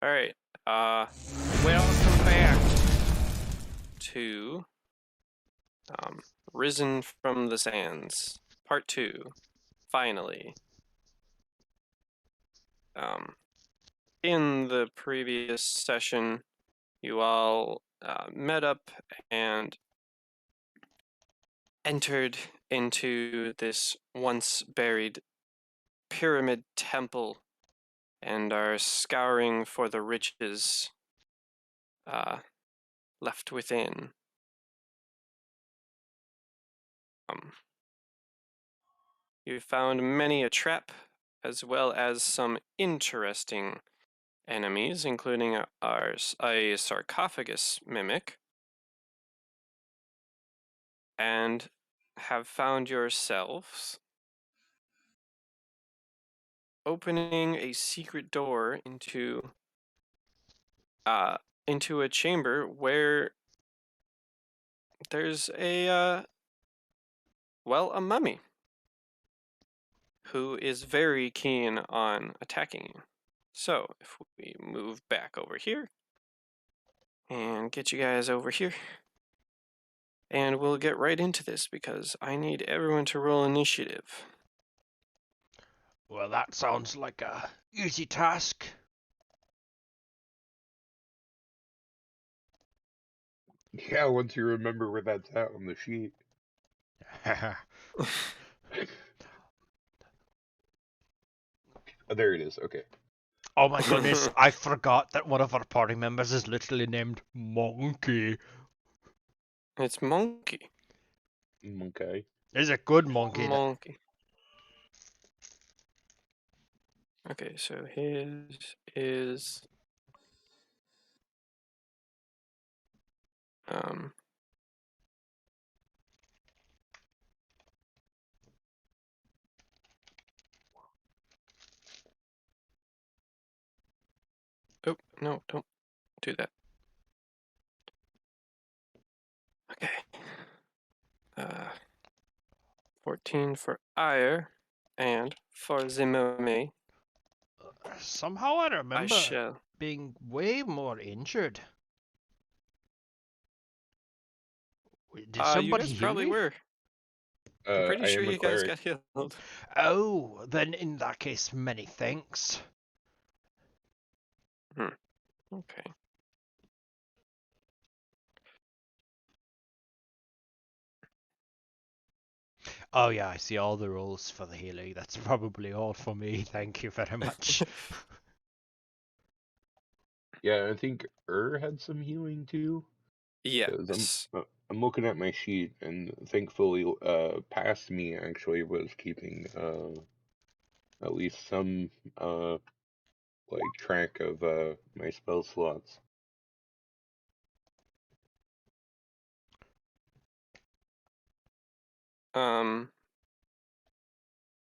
All right. Welcome back to Risen from the Sands, Part 2. Finally. In the previous session, you all met up and entered into this once buried pyramid temple and are scouring for the riches left within. You found many a trap, as well as some interesting enemies, including a sarcophagus mimic, and have found yourselves opening a secret door into a chamber where there's a mummy who is very keen on attacking you. So if we move back over here and get you guys over here, and we'll get right into this because I need everyone to roll initiative. Well, that sounds like a easy task. Yeah, once you remember where that's at on the sheet. Oh, there it is. Okay. Oh my goodness, I forgot that one of our party members is literally named Monkey. It's monkey. Okay. Is a good monkey. Monkey. Okay, so his is oh no, don't do that. Okay. 14 for Ire, and for Zimome, Somehow I I remember shall. being way more injured. Did You somebody guys heal probably me? were. I'm pretty I sure am a you guys cleric. got healed. Oh, then in that case, many thanks. Okay. Oh yeah, I see all the rolls for the healing. That's probably all for me. Thank you very much. Yeah, I think had some healing too. Because Yes. I'm looking at my sheet, and thankfully, past me actually was keeping at least some like track of my spell slots.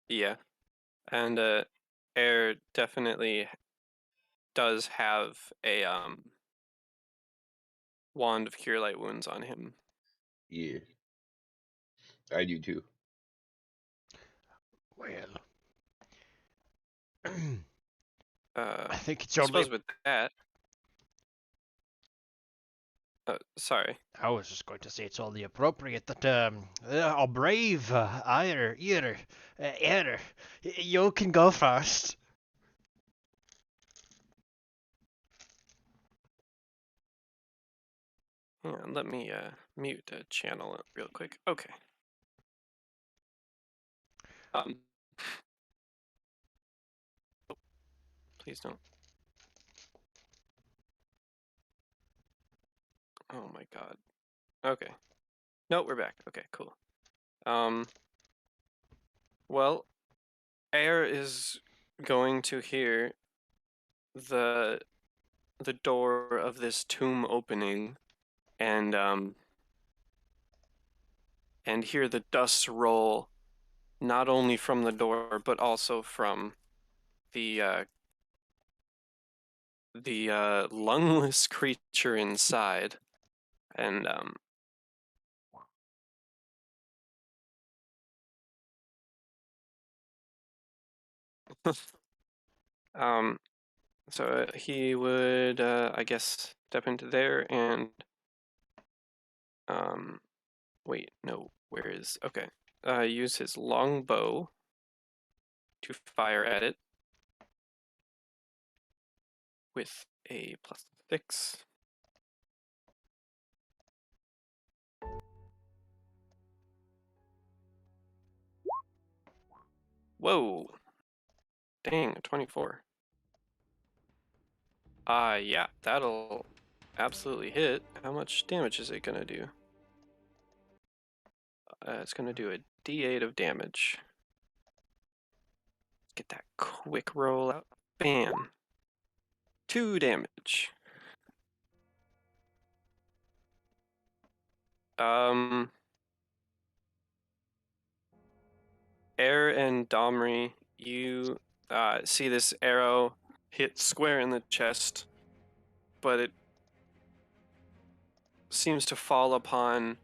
Yeah. And Air definitely does have a wand of cure light wounds on him. Yeah, I do too. Well, I I think it's suppose only. with that. Sorry. I was just going to say it's only appropriate that a brave Air, you can go first. Hang on, let me mute a channel real quick. Okay. Please don't. Oh my god. Okay. No, we're back. Okay, cool. Well, Air is going to hear the door of this tomb opening and hear the dust roll, not only from the door but also from the lungless creature inside, and um So he would, I guess, step into there and, wait, no, where is, okay. Use his long bow to fire at it with a +6. Whoa! Dang, a 24. Yeah, that'll absolutely hit. How much damage is it gonna do? It's gonna do a D8 of damage. Get that quick roll out. Bam! 2 damage. Air and Domri, you see this arrow hit square in the chest, but it seems to fall upon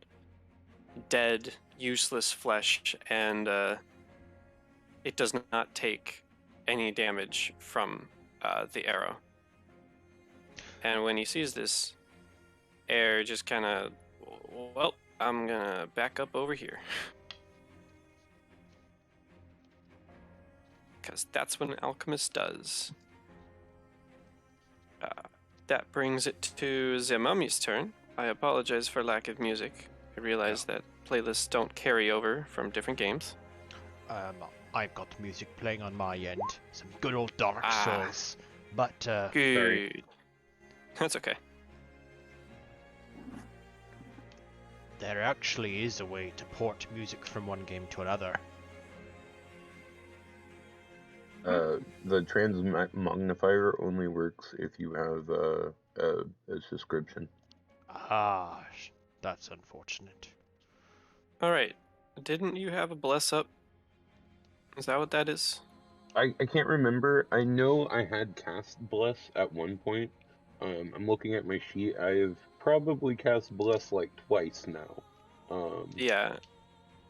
dead, useless flesh, and it does not take any damage from the arrow. And when he sees this, Air just kind of, well, I'm gonna back up over here. Because that's what an alchemist does. That brings it to the mummy's turn. I apologize for lack of music. I realize that playlists don't carry over from different games. I've got music playing on my end. Some good old Dark Ah. Souls. But, Good. That's okay. there actually is a way to port music from one game to another. The transmognifier only works if you have a subscription. Ah, that's unfortunate. Alright. Didn't you have a bless up? Is that what that is? I can't remember. I know I had cast Bless at one point. I'm looking at my sheet. I've probably cast Bless like twice now. Yeah.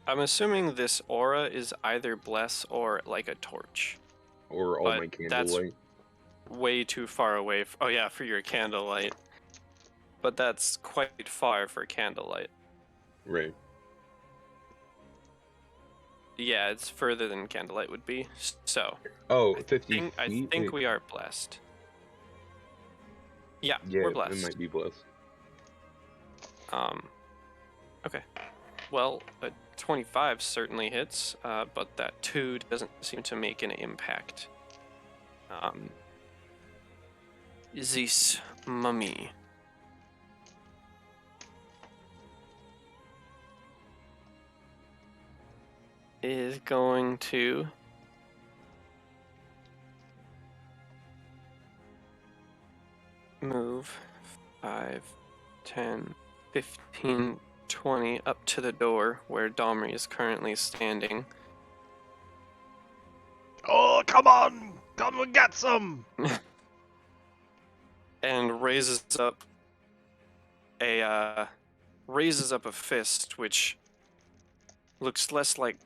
I'm assuming this aura is either bless or like a torch. Or all But my that's candlelight. way too far away. Oh yeah, for your candlelight. But that's quite far for candlelight. Right. Yeah, it's further than candlelight would be. So, Oh, I 50 think, I feet? think Wait. we are blessed. Yeah, Yeah, we're it blessed. might be Bless. Okay. Well, a 25 certainly hits, but that 2 doesn't seem to make an impact. This mummy. Is going to move 5, 10, 15, 20 up to the door where Domri is currently standing. Oh, come on! Come and get some! And raises up a fist which looks less like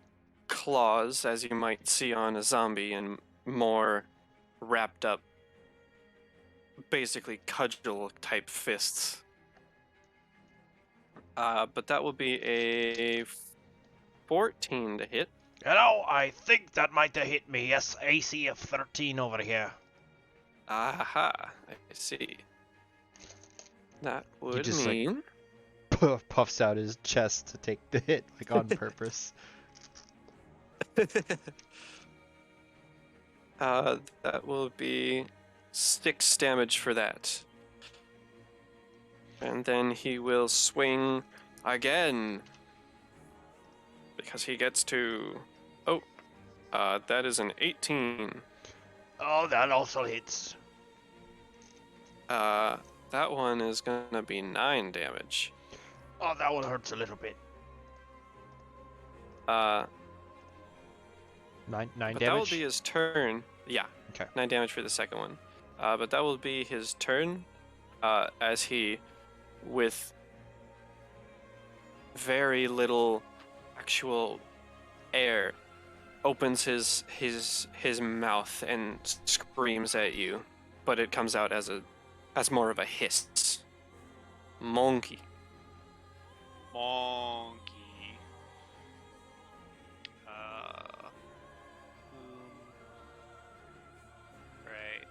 claws as you might see on a zombie and more wrapped up, basically cudgel type fists. But that will be a 14 to hit. Hello, I think that might have hit me. Yes, AC of 13 over here. Aha, I see. That would just, like, mean puffs out his chest to take the hit, like on purpose. that will be 6 damage for that. And then he will swing again. Because he gets to... Oh, that is an 18. Oh, that also hits. That one is gonna be 9 damage. Oh, that one hurts a little bit. But 9 that will damage. be his turn. Yeah. Okay. 9 damage for the second one. But that will be his turn. As he, with very little actual air, opens his mouth and screams at you. but it comes out as more of a hiss. Monkey. Monkey. Right.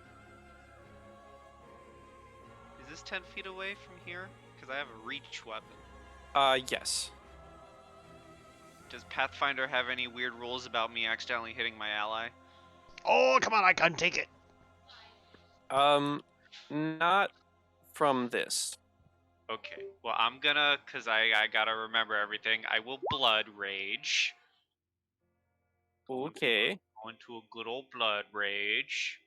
Is this 10 feet away from here? Because I have a reach weapon. Yes. Does Pathfinder have any weird rules about me accidentally hitting my ally? Oh, come on, I can take it. Not from this. Okay. Well, I'm gonna, because I gotta remember everything. I will blood rage. Okay. Go into a good old blood rage.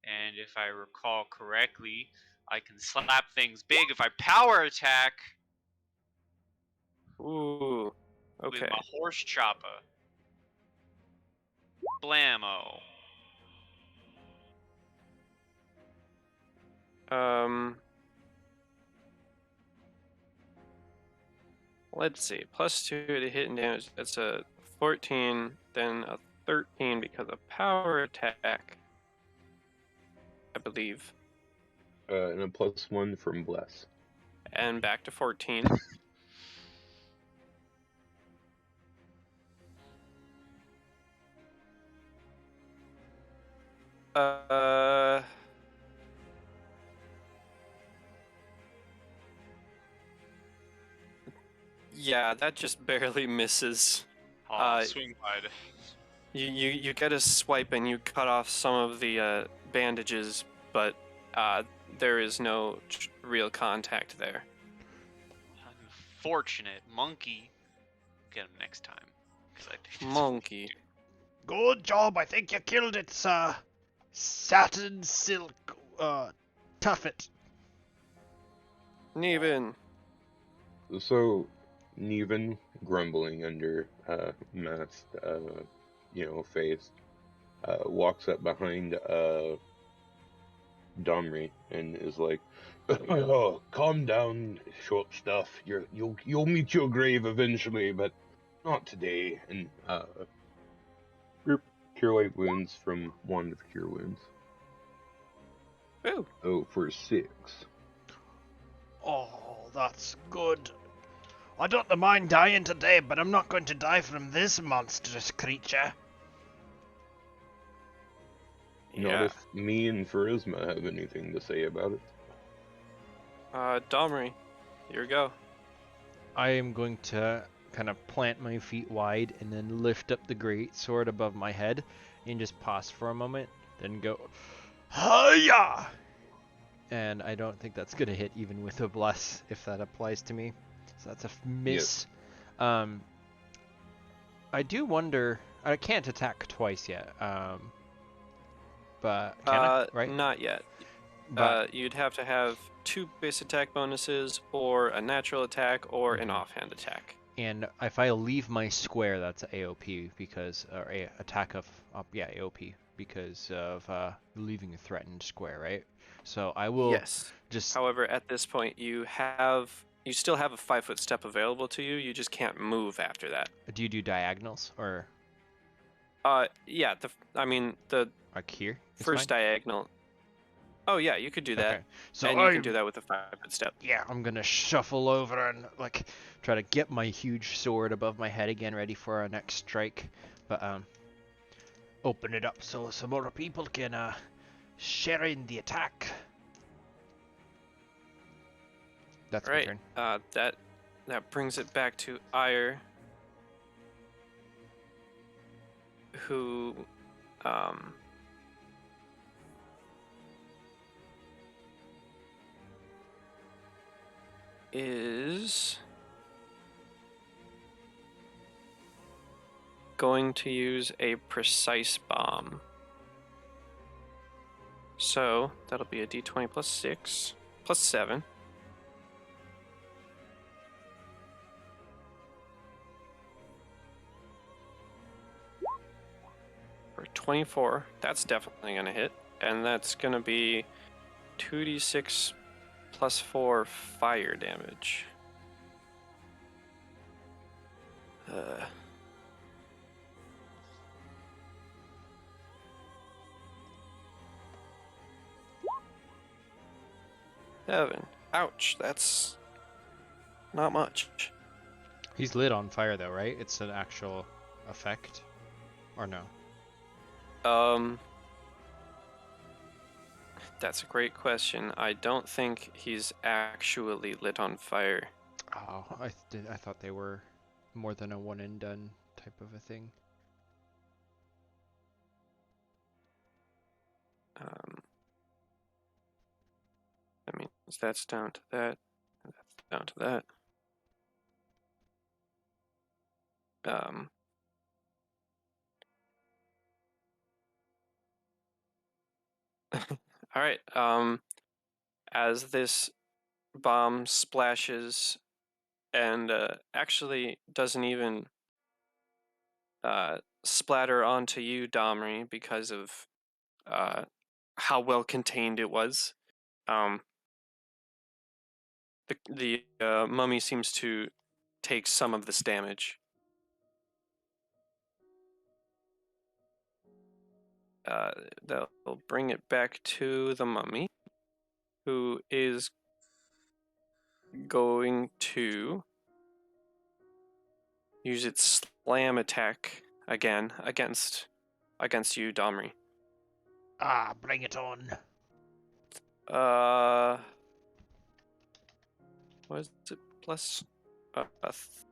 And if I recall correctly, I can slap things big if I power attack Ooh. with Okay. my horse chopper. Blammo. Let's see. +2 to hit and damage. That's a 14, then a 13 because of power attack, I believe. And a +1 from Bless. And back to 14. Yeah, that just barely misses. Swing wide. You get a swipe and you cut off some of the bandages, but there is no real contact there. Unfortunate. Monkey. Get him next time. 'Cause I think that's Monkey. Good job. I think you killed it, satin silk, tuffet. Neven. So, Neven, grumbling under masked, face, walks up behind Domri and is like, "Oh, calm down, short stuff. You'll meet your grave eventually, but not today." And group cure light wounds from wand of cure wounds. Ooh. Oh, for 6. Oh, that's good. I don't mind dying today, but I'm not going to die from this monstrous creature. Not Yeah. if me and Pharisma have anything to say about it. Domri, here we go. I am going to kind of plant my feet wide and then lift up the great sword above my head and just pause for a moment, then go, Hiya! And I don't think that's gonna hit even with a bless if that applies to me. So that's a miss. I do wonder. I can't attack twice yet. But can I? Right? Not yet. But You'd have to have 2 base attack bonuses, or a natural attack, or an Mhm. offhand attack. and if I leave my square, that's AOP because attack of AOP because of leaving a threatened square, right? So I will Yes. just However, at this point, you still have a 5-foot step available to you. You just can't move after that. do you do diagonals or Yeah. The like here? Is first fine? diagonal. Oh yeah, you could do that, Okay. So and you can do that with a 5-foot step. yeah, I'm gonna shuffle over and like try to get my huge sword above my head again, ready for our next strike. But open it up so some more people can share in the attack. That's my Right. turn. That brings it back to Ire, who is going to use a precise bomb. So that'll be a d20 plus 6 plus 7. For 24, that's definitely going to hit. And that's going to be 2d6 plus 4 fire damage. 7. Ouch, that's not much. He's lit on fire though, right? It's an actual effect, or no? That's a great question. I don't think he's actually lit on fire. Oh, I thought they were more than a one and done type of a thing. That means that's down to that, and that's down to that. All right. As this bomb splashes and actually doesn't even splatter onto you, Domri, because of how well contained it was. The mummy seems to take some of this damage. They'll bring it back to the mummy, who is going to use its slam attack again against you, Domri. Ah, bring it on. What is it? Plus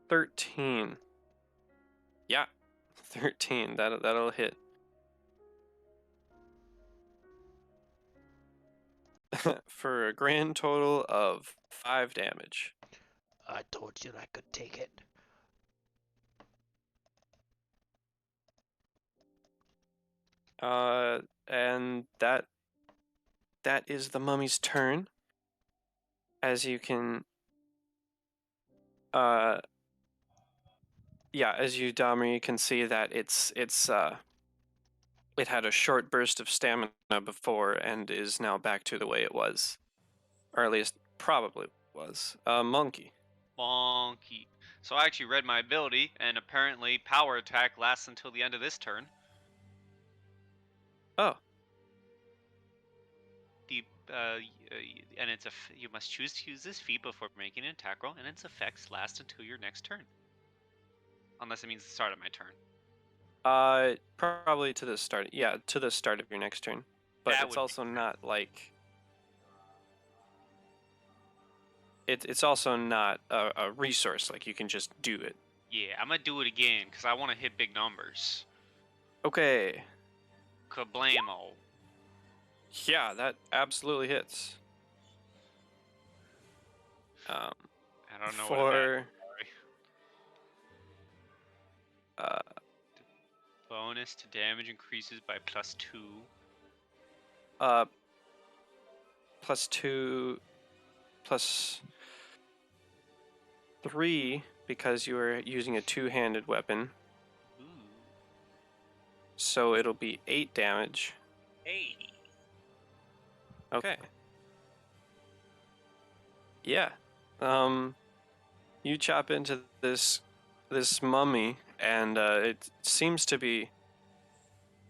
13. Yeah, 13. That'll hit. For a grand total of 5 damage. I told you I could take it. And that is the mummy's turn. As you can, as you, Domri, can see that it had a short burst of stamina before and is now back to the way it was, or at least probably was. Monkey. Bonky. So I actually read my ability, and apparently power attack lasts until the end of this turn. Oh, And you must choose to use this feat before making an attack roll, and its effects last until your next turn. Unless it means the start of my turn. probably to the start. Yeah, to the start of your next turn. But That it's would also not like it's also not a resource. Like you can just do it. Yeah, I'm gonna do it again because I want to hit big numbers. Okay. Kablamo. Yeah, that absolutely hits. I don't know what For bonus to damage increases by +2. +2 +3 because you are using a two-handed weapon. Ooh. So it'll be 8 damage. Hey. Okay. Yeah. You chop into this mummy, and it seems to be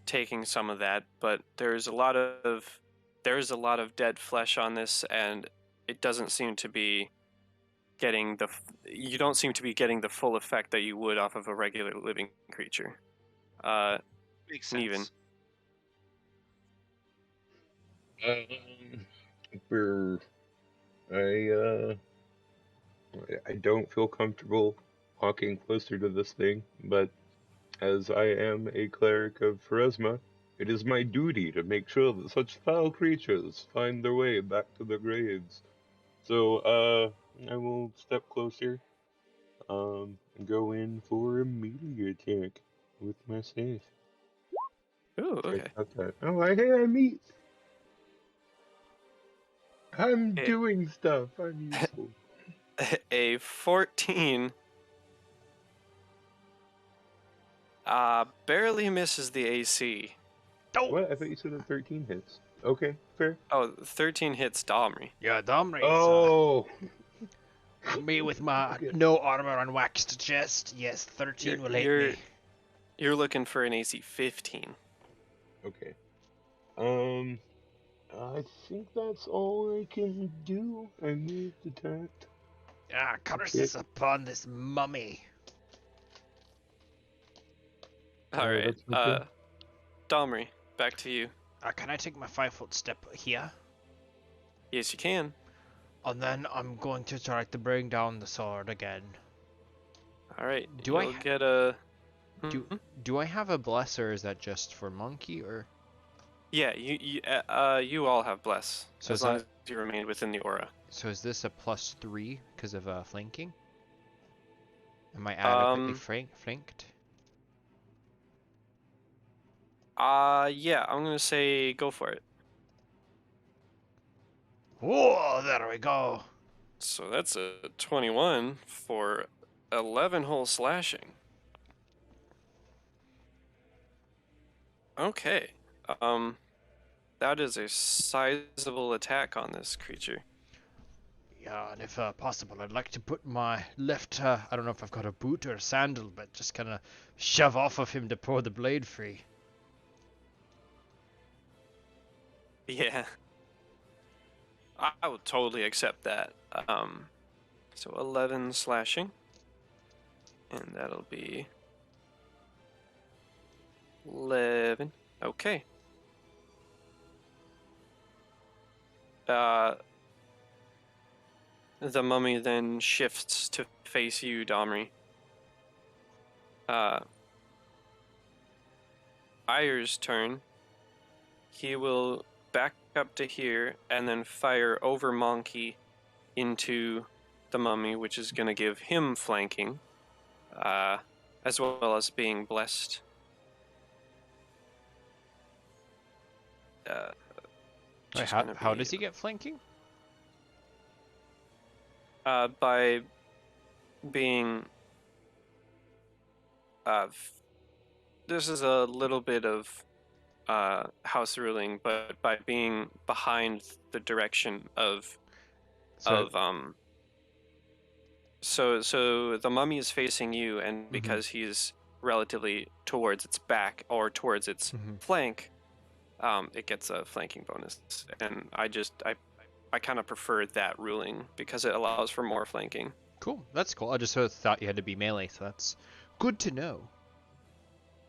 taking some of that, but there's a lot of dead flesh on this, and it doesn't seem to be getting you don't seem to be getting the full effect that you would off of a regular living creature. Makes sense. Even. For I don't feel comfortable walking closer to this thing, but as I am a cleric of Pharasma, it is my duty to make sure that such foul creatures find their way back to their graves. So, I will step closer, and go in for a melee attack with my staff. Ooh, Check okay. out that. Oh, I hear meat. I'm It- doing stuff. I'm useful. A 14 barely misses the AC. Oh! What? I thought you said a 13 hits. Okay, fair. Oh, 13 hits Domri. Yeah, Domri. Oh! Me with my Okay. no armor and waxed chest. Yes, 13 You're, will hit you're, me. you're looking for an AC 15. Okay. Um, I think that's all I can do. I moved, attacked. Ah, curses upon this mummy. All right. That's my turn. Domri, back to you. Can I take my 5-foot step here? Yes, you can. And then I'm going to try to bring down the sword again. All right. Do I You'll ha- get a. Do Mhm. do I have a bless, or is that just for monkey? Or Yeah, you all have bless so as is long that as you remain within the aura. so is this a +3 because of flanking? Am I adequately Um. flanked? Yeah. I'm gonna say go for it. Whoa, there we go. So that's a 21 for 11 whole slashing. Okay. Um. That is a sizable attack on this creature. Yeah, and if possible, I'd like to put my left, I don't know if I've got a boot or a sandal, but just kind of shove off of him to pour the blade free. Yeah. I would totally accept that. So 11 slashing. And that'll be 11. Okay. Uh, the mummy then shifts to face you, Domri. Uh, Ayer's turn. He will back up to here and then fire over Monkey into the mummy, which is going to give him flanking, as well as being blessed. Uh, Wait, just gonna how be does he get flanking? by being this is a little bit of house ruling, but by being behind the direction of So, so the mummy is facing you, and because he's relatively towards its back or towards its flank, it gets a flanking bonus. And I kind of prefer that ruling because it allows for more flanking. cool, that's cool. I just sort of thought you had to be melee, so that's good to know.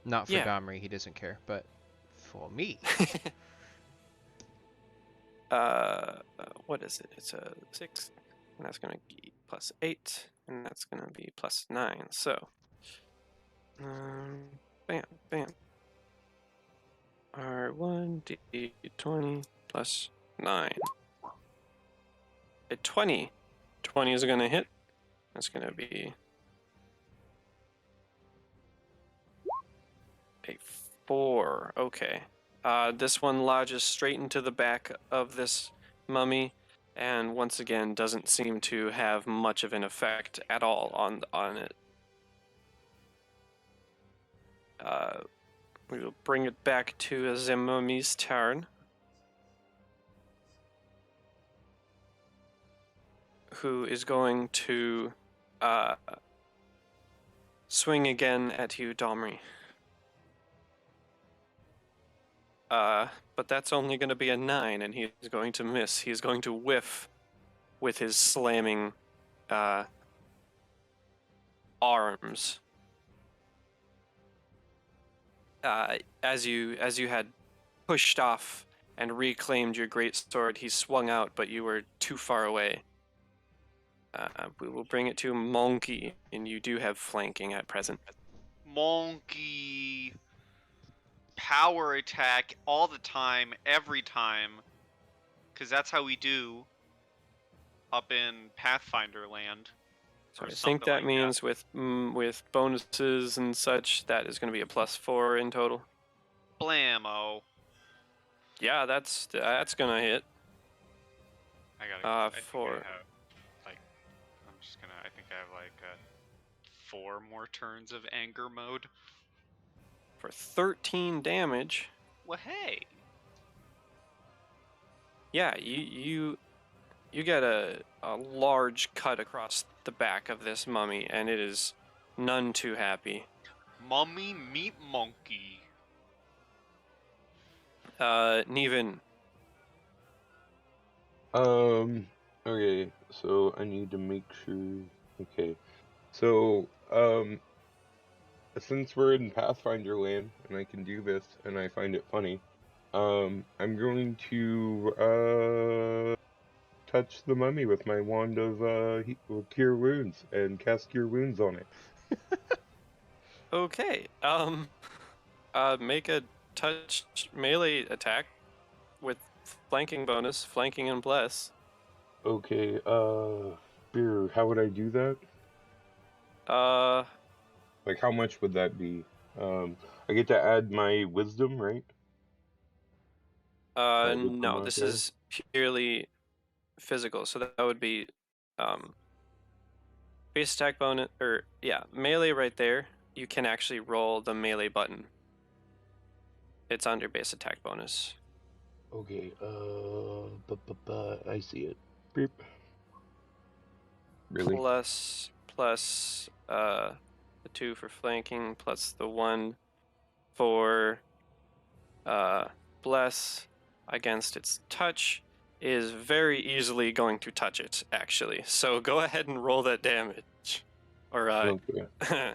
Not for Yeah. Domri, he doesn't care, but for me. What is it? It's a 6, and that's going to be +8, and that's going to be +9. So, bam, bam. R1 D20 +9. A 20. 20 is going to hit. That's going to be a 4. Okay. This one lodges straight into the back of this mummy, and once again doesn't seem to have much of an effect at all on it. We will bring it back to the mummy's turn, who is going to swing again at you, Domri. But that's only going to be a 9, and he's going to miss. He's going to whiff with his slamming arms. As you had pushed off and reclaimed your great sword, he swung out, but you were too far away. We will bring it to Monkey, and you do have flanking at present. Monkey power attack all the time, every time, because that's how we do up in Pathfinder land. So Or I think something that like means with bonuses and such, that is going to be a +4 in total. Blammo. Yeah, that's gonna hit. I think for I have I think I have like 4 more turns of anger mode. for 13 damage. Well, hey. Yeah, you get a large cut across the back of this mummy, and it is none too happy. Mummy meet monkey. Neven, Okay, so I need to make sure. Okay, so, since we're in Pathfinder land and I can do this and I find it funny, I'm going to, touch the mummy with my wand of, Cure Wounds and cast Cure Wounds on it. Okay. Make a touch melee attack with flanking bonus, flanking and bless. Okay, Beer, how would I do that? Uh, Like, how much would that be? I get to add my wisdom, right? With the no, this modifier? is purely physical, so that would be, um, base attack bonus, or yeah, melee right there. You can actually roll the melee button. It's under base attack bonus. Okay, I see it. Beep. Really? Plus the 2 for flanking, plus the 1 for bless against its touch is very easily going to touch it, actually. So go ahead and roll that damage. Or Okay,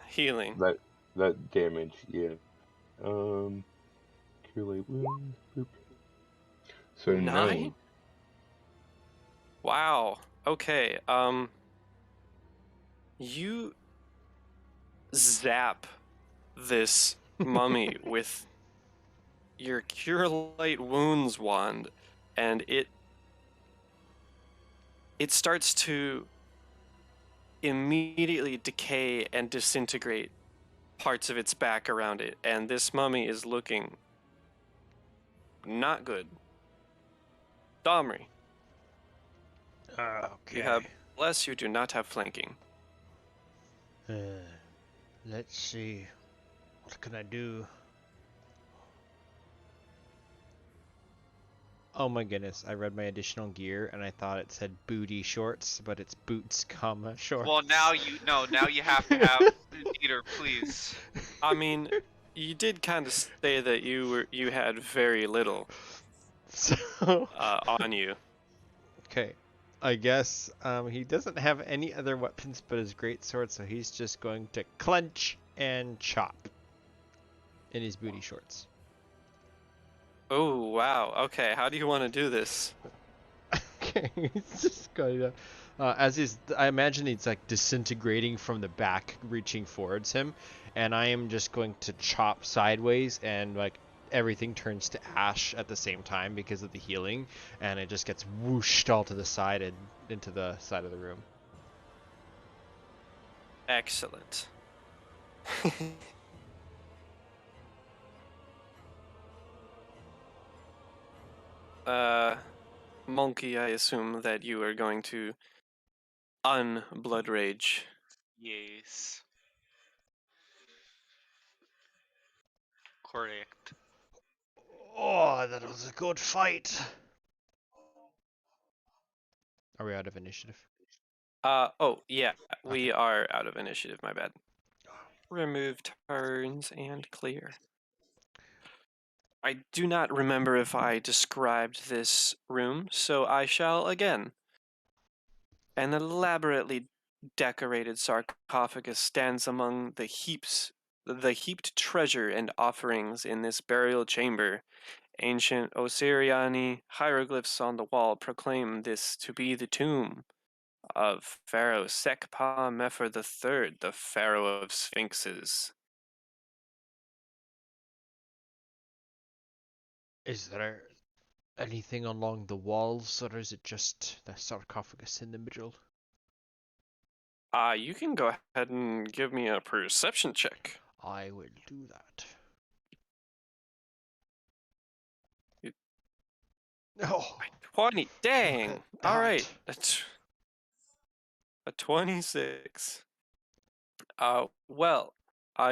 healing. that damage, yeah. Cure Light Wound, boop. So 9. 9? Wow. Okay. You zap this mummy with your Cure Light Wounds wand, and it starts to immediately decay and disintegrate parts of its back around it, and this mummy is looking not good. Domri, Okay. you have bless, you do not have flanking. Uh, let's see. What can I do? Oh my goodness, I read my additional gear and I thought it said booty shorts, but it's boots, comma, shorts. Well, now you have to have Dieter, please. I mean, you did kind of say that you had very little So, on you. okay. I guess he doesn't have any other weapons but his greatsword, so he's just going to clench and chop in his booty shorts. Oh, wow. Okay, how do you want to do this? Okay, he's just going to, I imagine he's like disintegrating from the back, reaching towards him, and I am just going to chop sideways, and like everything turns to ash at the same time because of the healing, and it just gets whooshed all to the side and into the side of the room. Excellent. Monkey, I assume that you are going to unblood rage. Yes. Correct. Oh, that was a good fight. Are we out of initiative? Oh, yeah, we Okay. are out of initiative, my bad. Remove turns and clear. I do not remember if I described this room, so I shall again. An elaborately decorated sarcophagus stands among the heaped treasure and offerings in this burial chamber. Ancient Osiriani hieroglyphs on the wall proclaim this to be the tomb of Pharaoh Sekpa-Mefer III, the Pharaoh of Sphinxes. Is there anything along the walls, or is it just the sarcophagus in the middle? You can go ahead and give me a perception check. I will do that. You- Oh, 20. look Dang. at All right. that. That's a 26. Well,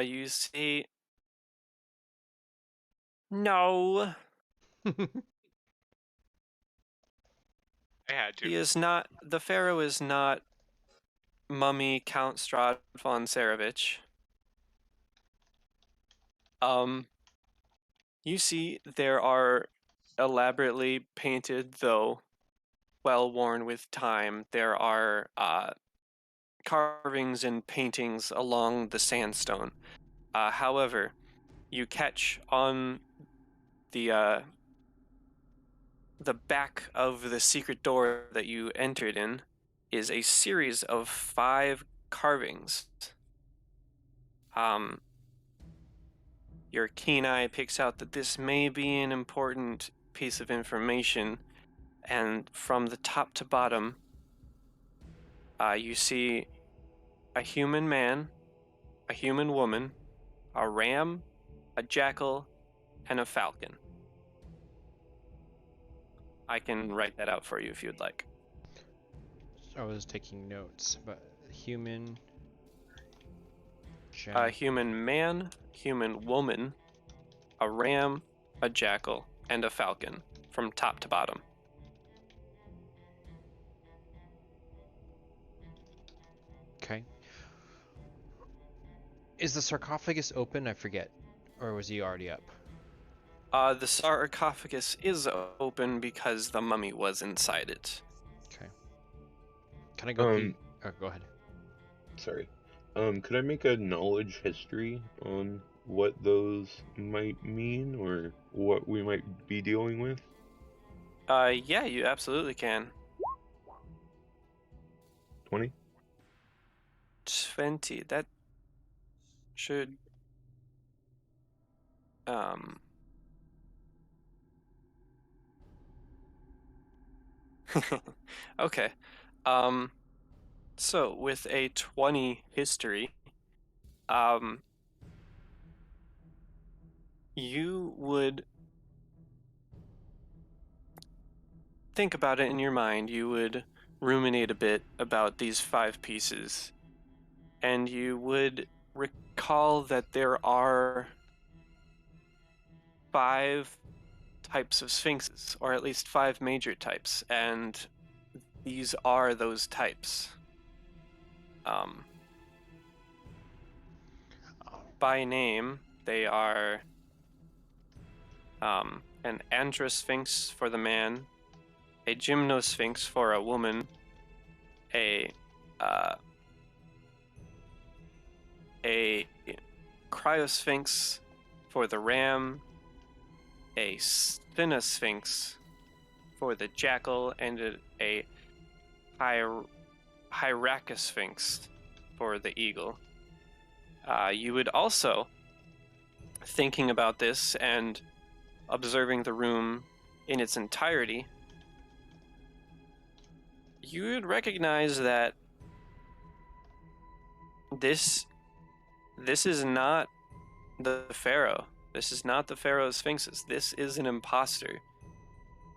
you see. No, I had to. he is not. The Pharaoh is not Mummy Count Strahd von Tsarevich. You see, there are elaborately painted, though, well worn with time. There are carvings and paintings along the sandstone. However, you catch on the the back of the secret door that you entered in is a series of 5 carvings. Um, your keen eye picks out that this may be an important piece of information, and from the top to bottom, you see a human man, a human woman, a ram, a jackal, and a falcon. I can write that out for you if you'd like. I was taking notes, but human, A jack. human man, human woman, a ram, a jackal, and a falcon from top to bottom. Okay. Is the sarcophagus open? I forget. Or was he already up? The sarcophagus is open because the mummy was inside it. Okay. Can I go peek? Oh, go ahead. Sorry. Could I make a knowledge history on what those might mean or what we might be dealing with? Yeah, you absolutely can. 20? 20. That should um okay. Um so with a 20 history, um you would think about it in your mind. You would ruminate a bit about these 5 pieces, and you would recall that there are 5 types of sphinxes, or at least 5 major types, and these are those types. Um, by name, they are an androsphinx for the man, a gymnosphinx for a woman, a uh, a cryosphinx for the ram, a spinosphinx for the jackal, and a hyracosphinx for the eagle. You would also, thinking about this and observing the room in its entirety, you would recognize that this is not the pharaoh. This is not the pharaoh's sphinxes. This is an imposter.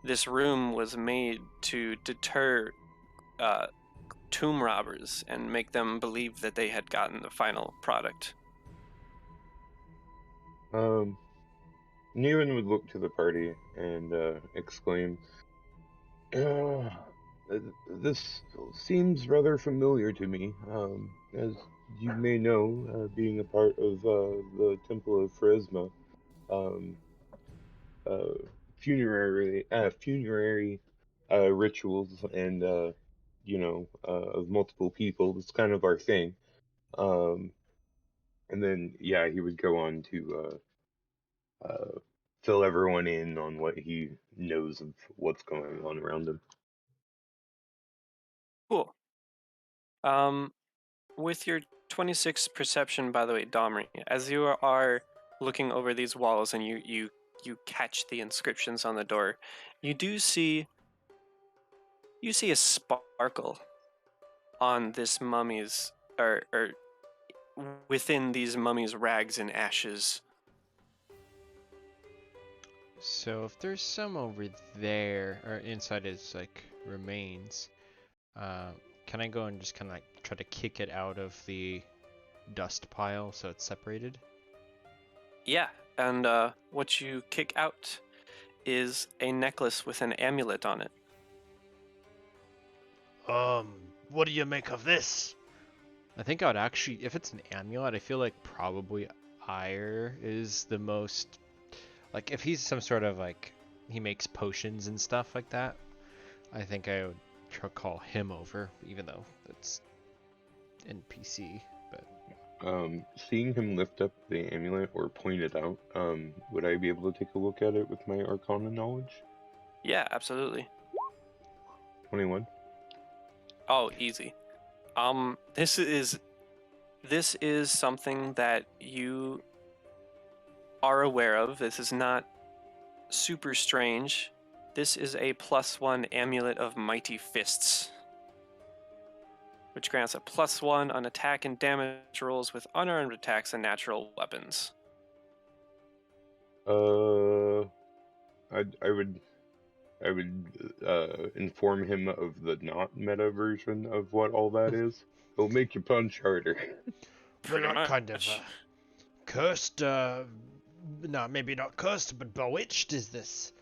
This room was made to deter uh, tomb robbers and make them believe that they had gotten the final product. Neven would look to the party and exclaim, uh, "This seems rather familiar to me. As you may know, being a part of the Temple of Pharasma, um, uh, funerary rituals and of multiple people. It's kind of our thing. Um, and then yeah, he would go on to fill everyone in on what he knows of what's going on around him. Cool. With your 26 perception, by the way, Domri, as you are looking over these walls and you catch the inscriptions on the door, you do see a sparkle on this mummy's or within these mummies' rags and ashes. So if there's some over there, or inside his like remains, uh, can I go and just kind of like try to kick it out of the dust pile so it's separated? Yeah, and what you kick out is a necklace with an amulet on it. What do you make of this? I think I would actually, if it's an amulet, I feel like probably Ire is the most, like if he's some sort of like, he makes potions and stuff like that. I think I would call him over, even though it's NPC. But Seeing him lift up the amulet or point it out, would I be able to take a look at it with my Arcana knowledge? Yeah, absolutely. 21. Oh, easy. This is something that you are aware of. This is not super strange. This is a +1 amulet of mighty fists, which grants a +1 on attack and damage rolls with unarmed attacks and natural weapons. I would inform him of the not meta version of what all that is. It'll make you punch harder. Well, Pretty what kind of much. cursed? No, maybe not cursed, but bewitched is this?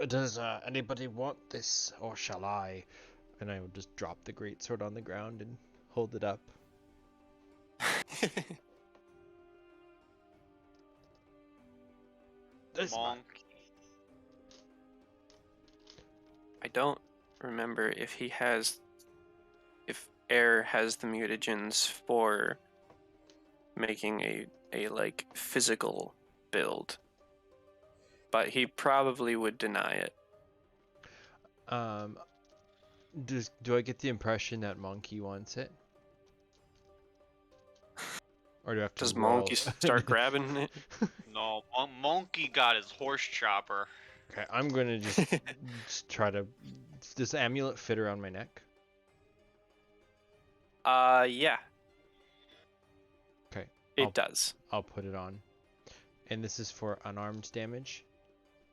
Does anybody want this, or shall I? and I would just drop the greatsword on the ground and hold it up. This Monk. I don't remember if Air has the mutagens for making a like physical build, but he probably would deny it. Um, do I get the impression that Monkey wants it? Or do I have to Does roll? Monkey start grabbing it? No, Monkey got his horse chopper. Okay, I'm gonna just try to. Does this amulet fit around my neck? Yeah, Okay, it does. I'll put it on. And this is for unarmed damage.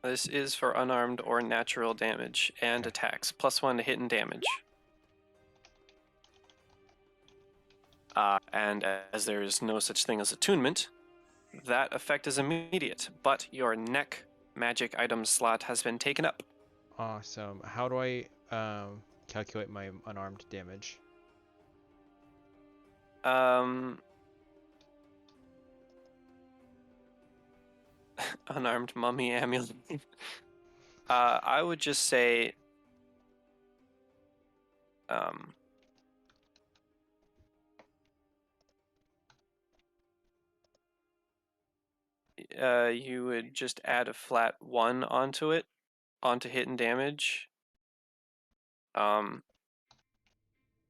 This is for unarmed or natural damage and Okay. attacks. +1 to hit and damage. And as there is no such thing as attunement, that effect is immediate, but your neck magic item slot has been taken up. Awesome. How do I calculate my unarmed damage? Unarmed mummy amulet. I would just say you would just add a flat 1 onto it, onto hit and damage.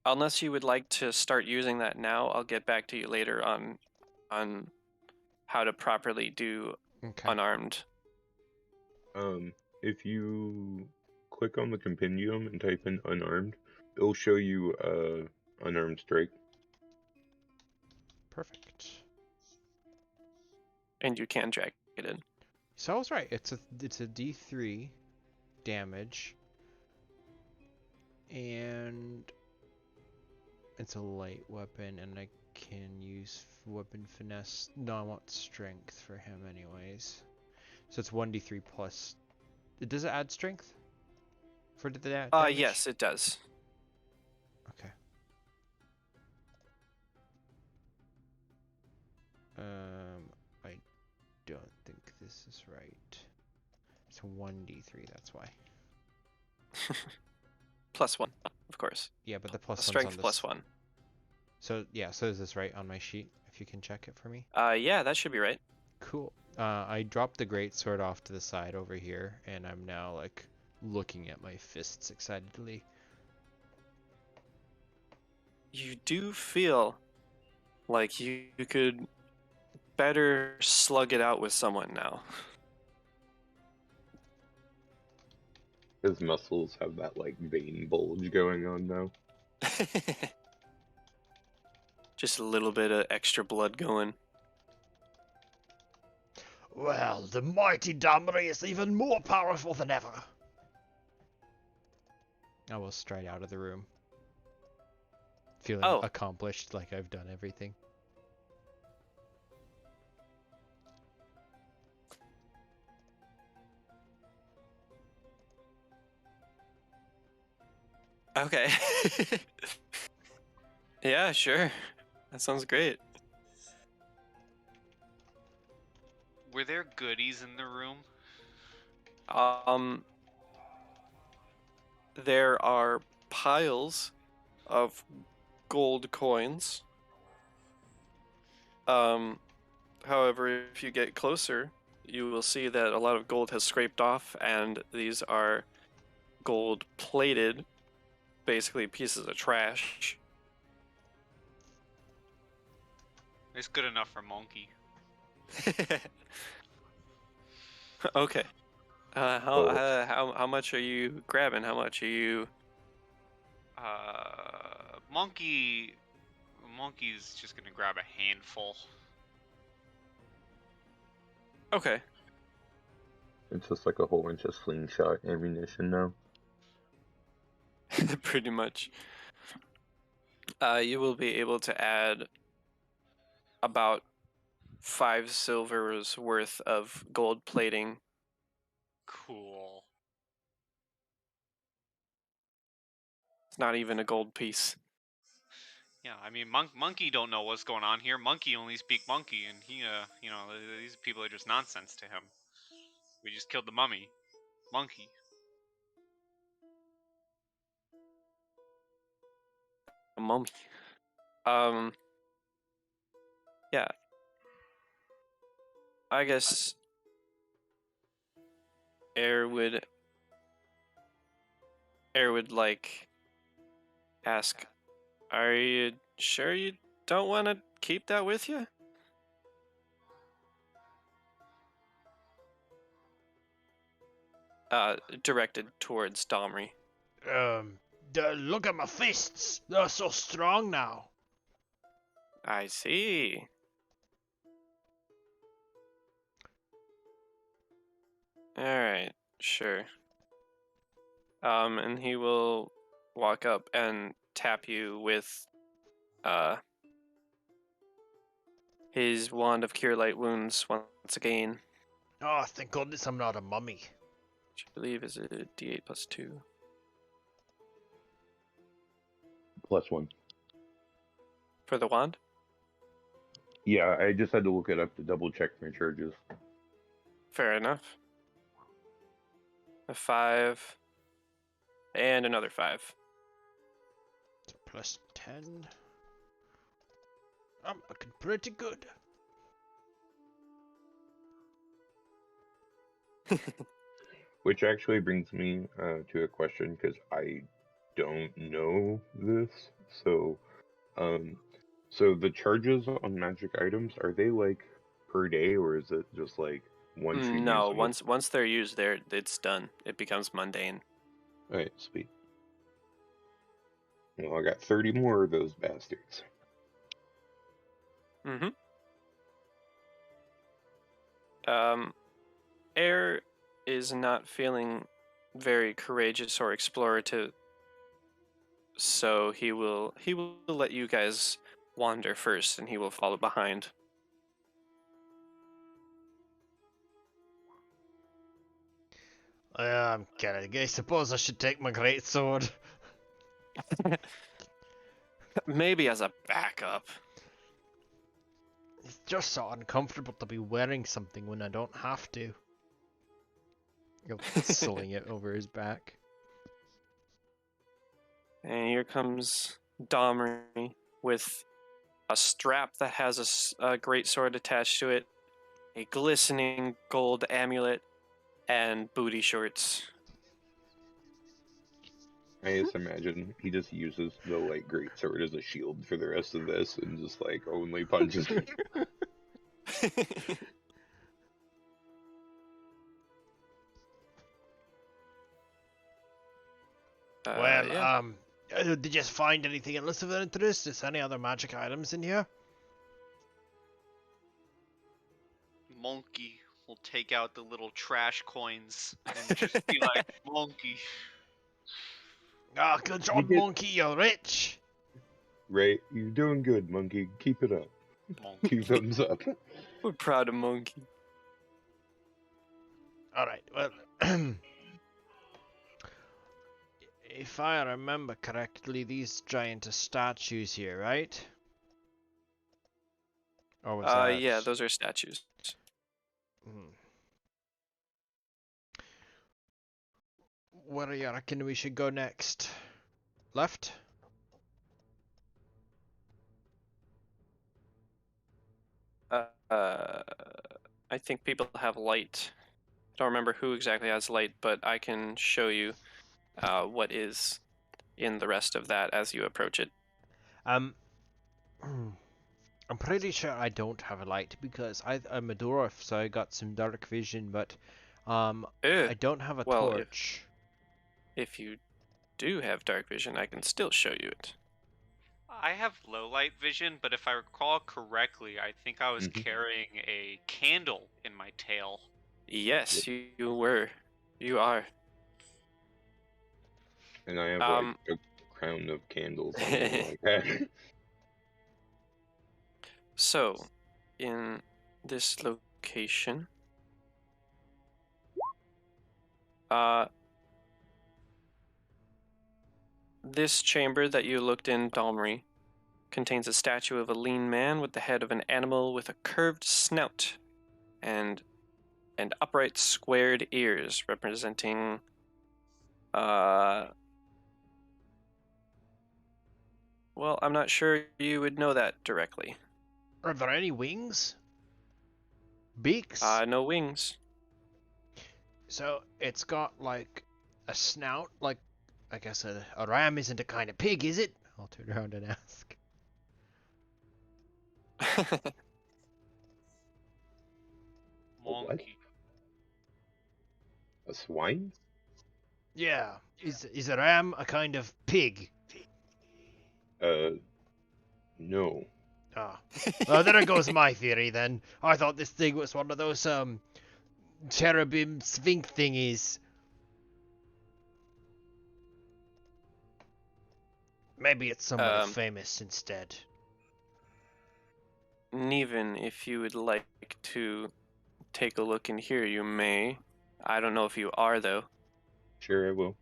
Unless you would like to start using that now, I'll get back to you later on how to properly do Okay. unarmed. If you click on the compendium and type in unarmed, it'll show you unarmed strike. Perfect. And you can drag it in. So I was right. It's a D3 damage, and it's a light weapon, and I can use weapon finesse. No, I want strength for him anyways. So it's 1d3 plus. Does it add strength for the damage? Yes, it does. Okay. I don't think this is right. It's 1d3, that's why. +1, of course. Yeah, but the plus one's Strength on this. +1. So yeah, so is this right on my sheet? If you can check it for me. Yeah, that should be right. Cool. I dropped the greatsword off to the side over here, and I'm now like looking at my fists excitedly. You do feel like you could better slug it out with someone now. His muscles have that like vein bulge going on now. Just a little bit of extra blood going. Well, the mighty Damri is even more powerful than ever. I will stride out of the room, feeling Oh. accomplished, like I've done everything. Okay. Yeah, sure. That sounds great. Were there goodies in the room? Um, there are piles of gold coins. However, if you get closer, you will see that a lot of gold has scraped off, and these are gold-plated, basically pieces of trash. It's good enough for monkey. Okay. Well, How much are you grabbing? How much are you? Monkey's just gonna grab a handful. Okay. it's just like a whole bunch of slingshot ammunition now. Pretty much. You will be able to add about 5 silvers worth of gold plating. Cool. It's not even a gold piece. Yeah, I mean, monkey don't know what's going on here. Monkey only speak monkey, and he, you know, these people are just nonsense to him. We just killed the mummy. Monkey. A mummy. Yeah. I guess Air would like ask, are you sure you don't want to keep that with you? Directed towards Domri. Look at my fists. They're so strong now. I see. Alright, sure. And he will walk up and tap you with his wand of cure light wounds once again, Oh, thank goodness I'm not a mummy. which I believe is a D8 plus 2. +1. For the wand? Yeah, I just had to look it up to double check my charges. Fair enough. A 5 and another 5. Plus 10. I'm looking pretty good. Which actually brings me to a question, because I don't know this. So, so the charges on magic items, are they like per day, or is it just like once you use No, them? once they're used, it's done. It becomes mundane. Alright, sweet. Well, I got 30 more of those bastards. Mm-hmm. Air is not feeling very courageous or explorative, so he will let you guys wander first, and he will follow behind. I'm kidding. I suppose I should take my great sword. Maybe as a backup. It's just so uncomfortable to be wearing something when I don't have to. He'll sling it over his back. And here comes Domri with a strap that has a great sword attached to it, a glistening gold amulet, and booty shorts. I just imagine he just uses the like great sword as a shield for the rest of this, and just like only punches. Well, Yeah. did you find anything else of interest? Is any other magic items in here? Monkey will take out the little trash coins and just be like, monkey. Ah, good You job, did monkey. You're rich. right. You're doing good, monkey. Keep it up. Monkey. 2 thumbs up. We're proud of Monkey. All right. Well, if I remember correctly, these giant statues here, right? Or was that? Yeah, those are statues. Hmm. Where do you reckon we should go next? Left? I think people have light. I don't remember who exactly has light, but I can show you what is in the rest of that as you approach it. I'm pretty sure I don't have a light because I'm a dwarf, so I got some dark vision, but Ugh. I don't have a Well, torch. if you do have dark vision, I can still show you it. I have low light vision, but if I recall correctly, I think I was Mhm. carrying a candle in my tail. Yes, you were. You are. And I have like Um, a crown of candles on my head. so, in this location, uh, this chamber that you looked in, Dalmry, contains a statue of a lean man with the head of an animal with a curved snout and upright squared ears, representing well, I'm not sure you would know that directly. Are there any wings? Beaks? No wings. So it's got like a snout, like I guess a ram isn't a kind of pig, is it? I'll turn around and ask. A what? Monkey. A swine? Yeah, is a ram a kind of pig? No. Ah, well there goes my theory then. I thought this thing was one of those cherubim sphinx thingies. Maybe it's somebody um, famous instead. Neven, if you would like to take a look in here, you may. I don't know if you are, though. Sure, I will.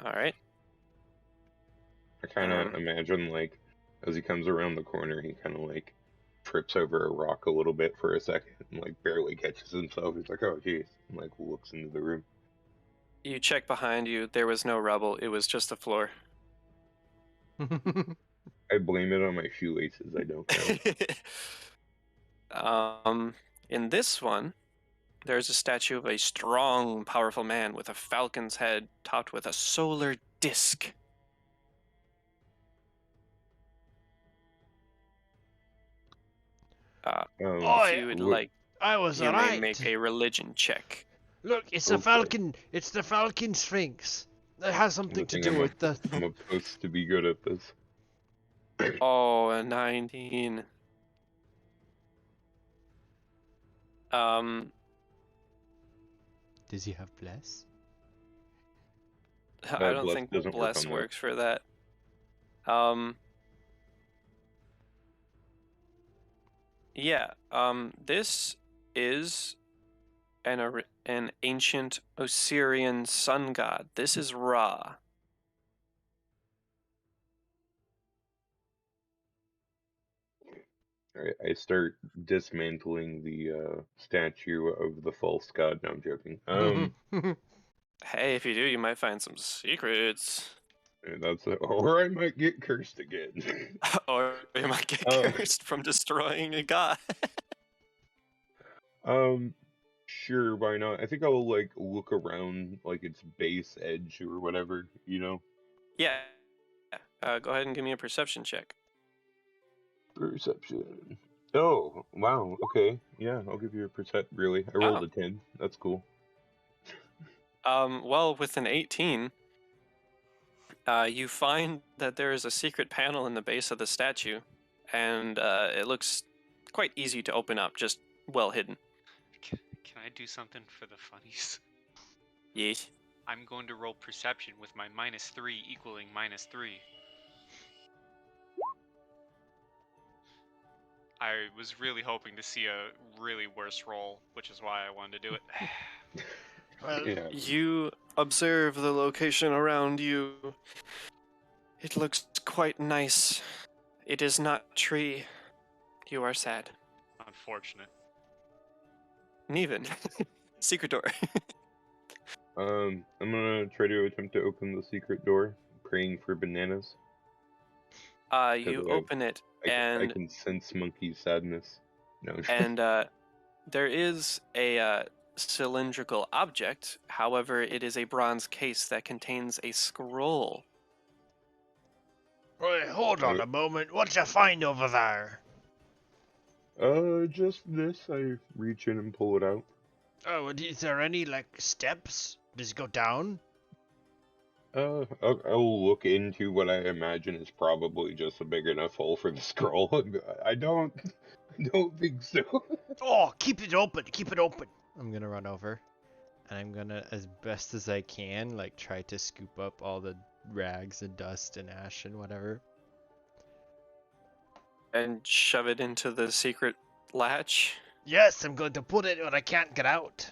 All right. I kind of imagine, like, as he comes around the corner, he kind of, like, trips over a rock a little bit for a second and, like, barely catches himself. He's like, oh, jeez. And, like, looks into the room. You check behind you. There was no rubble. It was just the floor. I blame it on my shoelaces. I don't know. In this one, there's a statue of a strong, powerful man with a falcon's head topped with a solar disc. If Oi, you would What? like, I was you may alright. make a religion check. Look, it's a Okay. falcon. It's the falcon sphinx. It has something Good to thing do with the. I'm supposed to be good at this. Oh, a 19. Um, Does he have bless? I don't Bless think doesn't work bless on that. works for that. Um, yeah. This is an ancient Osirian sun god. This is Ra. Alright, I start dismantling the statue of the false god. No, I'm joking. Hey, if you do, you might find some secrets. Or I might get cursed again. Or you might get Uh, cursed from destroying a god. um, sure, why not? I think I'll like look around like its base edge or whatever, you know. Yeah. Go ahead and give me a perception check. Perception. Oh, wow. Okay, yeah, I'll give you a percent. Really, I rolled Oh. a 10. That's cool. Well, with an 18, you find that there is a secret panel in the base of the statue, and it looks quite easy to open up, just well hidden. Can I do something for the funnies? Yes. I'm going to roll perception with my -3 equaling -3. I was really hoping to see a really worse roll, which is why I wanted to do it. Well, Yeah. You observe the location around you. It looks quite nice. It is not tree. You are sad. Unfortunate. Neven. Secret door. I'm gonna try to attempt to open the secret door, praying for bananas. You Because open it, I and can sense Monkey's sadness. No. and there is a cylindrical object. However, it is a bronze case that contains a scroll. Wait, hold on a moment. What you find over there? Just this. I reach in and pull it out. Oh, and is there any, like, steps? Does it go down? I'll look into what I imagine is probably just a big enough hole for the scroll. I don't think so. Oh, keep it open. Keep it open. I'm gonna run over, and I'm gonna, as best as I can, like try to scoop up all the rags and dust and ash and whatever. And shove it into the secret latch. Yes, I'm going to put it where I can't get out.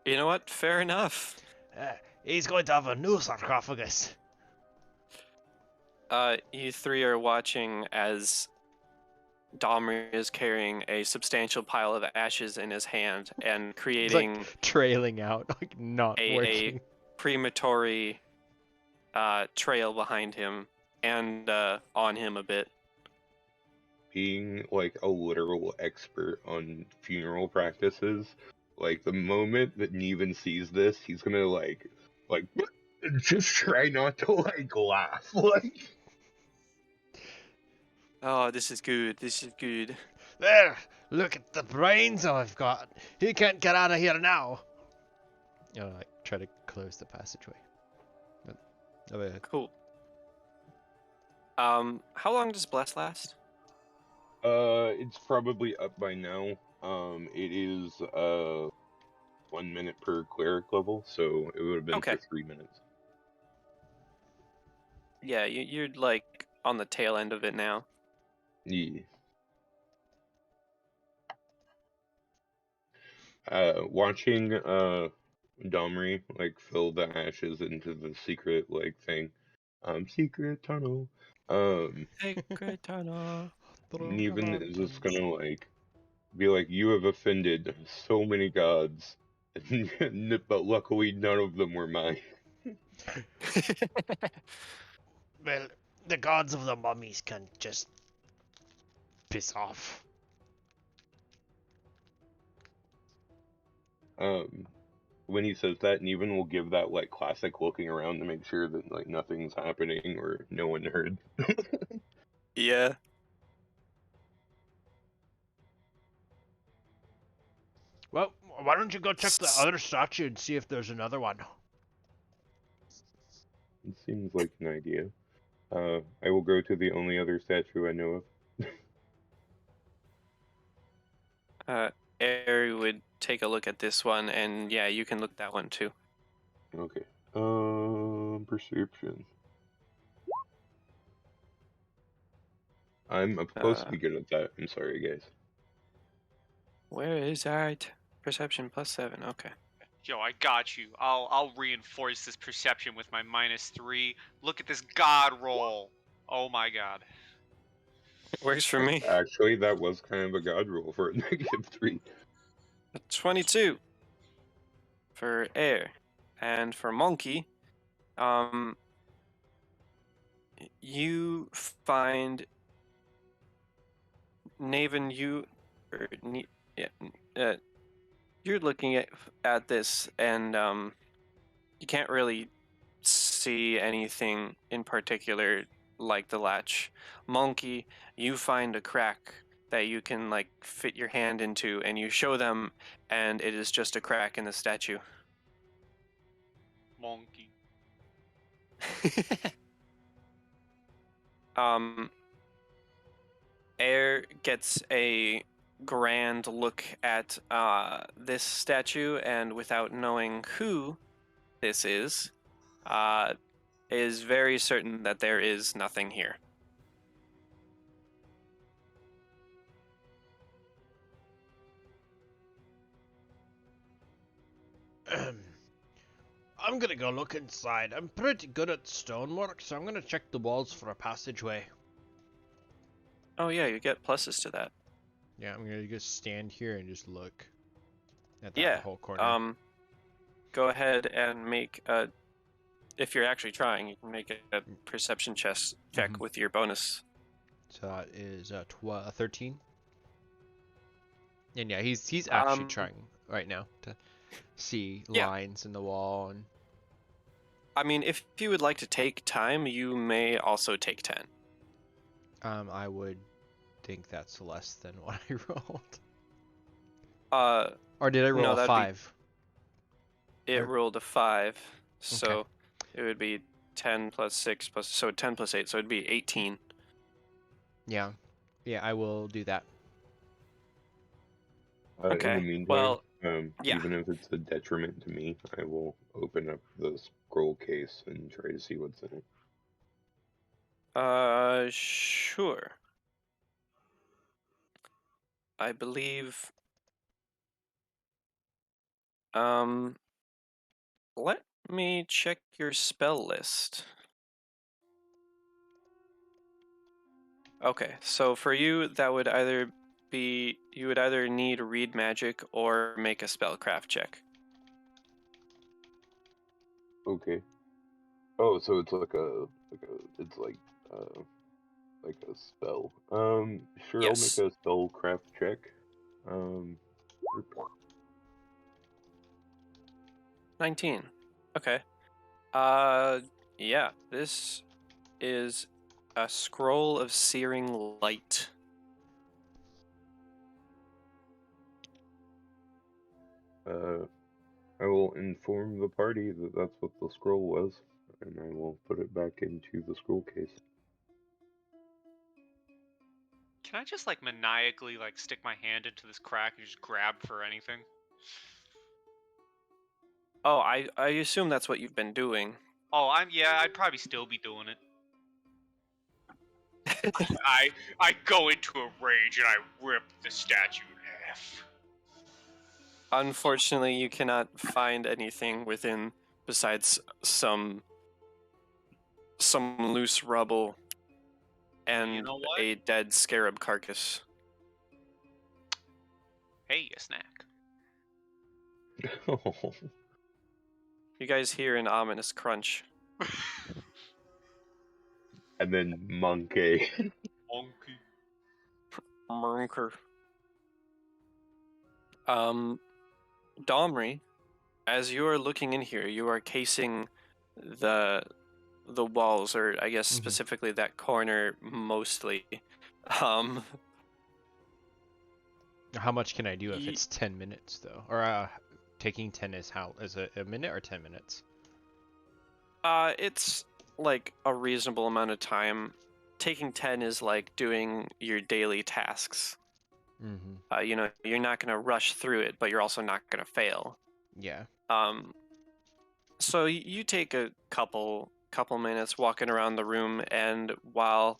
You know what? Fair enough. He's going to have a new sarcophagus. You three are watching as Domri is carrying a substantial pile of ashes in his hand and It's creating like trailing out, like not a working. crematory trail behind him and on him a bit. Being like a literal expert on funeral practices, like the moment that Neven sees this, he's gonna like just try not to like laugh. Like Oh, this is good. This is good. There, look at the brains I've got. He can't get out of here now. You know, like try to close the passageway. Cool. How long does Bless last? it's probably up by now. It is 1 minute per cleric level, so it would have been Okay. for 3 minutes. Yeah, you're like on the tail end of it now. Yeah. Watching Domri like fill the ashes into the secret like thing, secret tunnel. Sacred tunnel. Neven is just gonna like be like, you have offended so many gods, but luckily none of them were mine. Well, the gods of the mummies can just piss off. When he says that, Neven will give that like classic looking around to make sure that like nothing's happening or no one heard. Yeah. Well, why don't you go check the other statue and see if there's another one? It seems like an idea. I will go to the only other statue I know of. Aerie would take a look at this one, and yeah, you can look at that one too. Okay. Perception. I'm supposed to be good at that. I'm sorry, guys. Where is art? Perception +7. Okay. Yo, I got you. I'll reinforce this perception with my -3. Look at this god roll. Oh my god. Works for me. Actually, that was kind of a god roll for a -3. 22 for Air, and for Monkey, you find Naven. You're looking at this, and you can't really see anything in particular like the latch. Monkey, you find a crack that you can like fit your hand into, and you show them, and it is just a crack in the statue. Monkey. Air gets a grand look at this statue, and without knowing who this is very certain that there is nothing here. I'm gonna go look inside. I'm pretty good at stonework, so I'm gonna check the walls for a passageway. Oh yeah, you get pluses to that. Yeah, I'm gonna just stand here and just look. at that Yeah. whole corner. Go ahead and make a. If you're actually trying, you can make a perception check Mhm. with your bonus. So that is 13. And yeah, he's actually Um, trying right now to see yeah. lines in the wall and. I mean, if you would like to take time, you may also take 10. I would think that's less than what I rolled. Uh, Or did I roll no, a that'd be 5? it Or- rolled a 5, Okay. so it would be 10 plus 6 plus 10 plus 8, so it'd be 18. Yeah. Yeah, I will do that. In the Okay. meantime, Well, yeah. even if it's a detriment to me, I will open up the scroll case and try to see what's in it. Sure. I believe. Let me check your spell list. Okay, so for you, that would either be you would either need read magic or make a spellcraft check. Okay. Oh, so it's it's like a spell. Sure, I'll make Yes. a spellcraft check. Um, 19. Okay. Yeah, this is a scroll of searing light. I will inform the party that that's what the scroll was, and I will put it back into the scroll case. Can I just like maniacally like stick my hand into this crack and just grab for anything? Oh, I assume that's what you've been doing. Oh, I'd probably still be doing it. I go into a rage and I rip the statue in half. Unfortunately, you cannot find anything within besides some loose rubble and You know what? a dead scarab carcass. Hey, a snack. Oh, You guys hear an ominous crunch. and then monkey. Monkey. Murker. Um, Domri, as you are looking in here, you are casing the walls, or I guess Mhm. specifically that corner mostly. Um, How much can I do if Ye- it's 10 minutes though? Or taking 10 is how is it a minute or 10 minutes? it's like a reasonable amount of time. Taking 10 is like doing your daily tasks. Mhm. You know, you're not going to rush through it, but you're also not going to fail. Yeah. So you take a couple minutes walking around the room, and while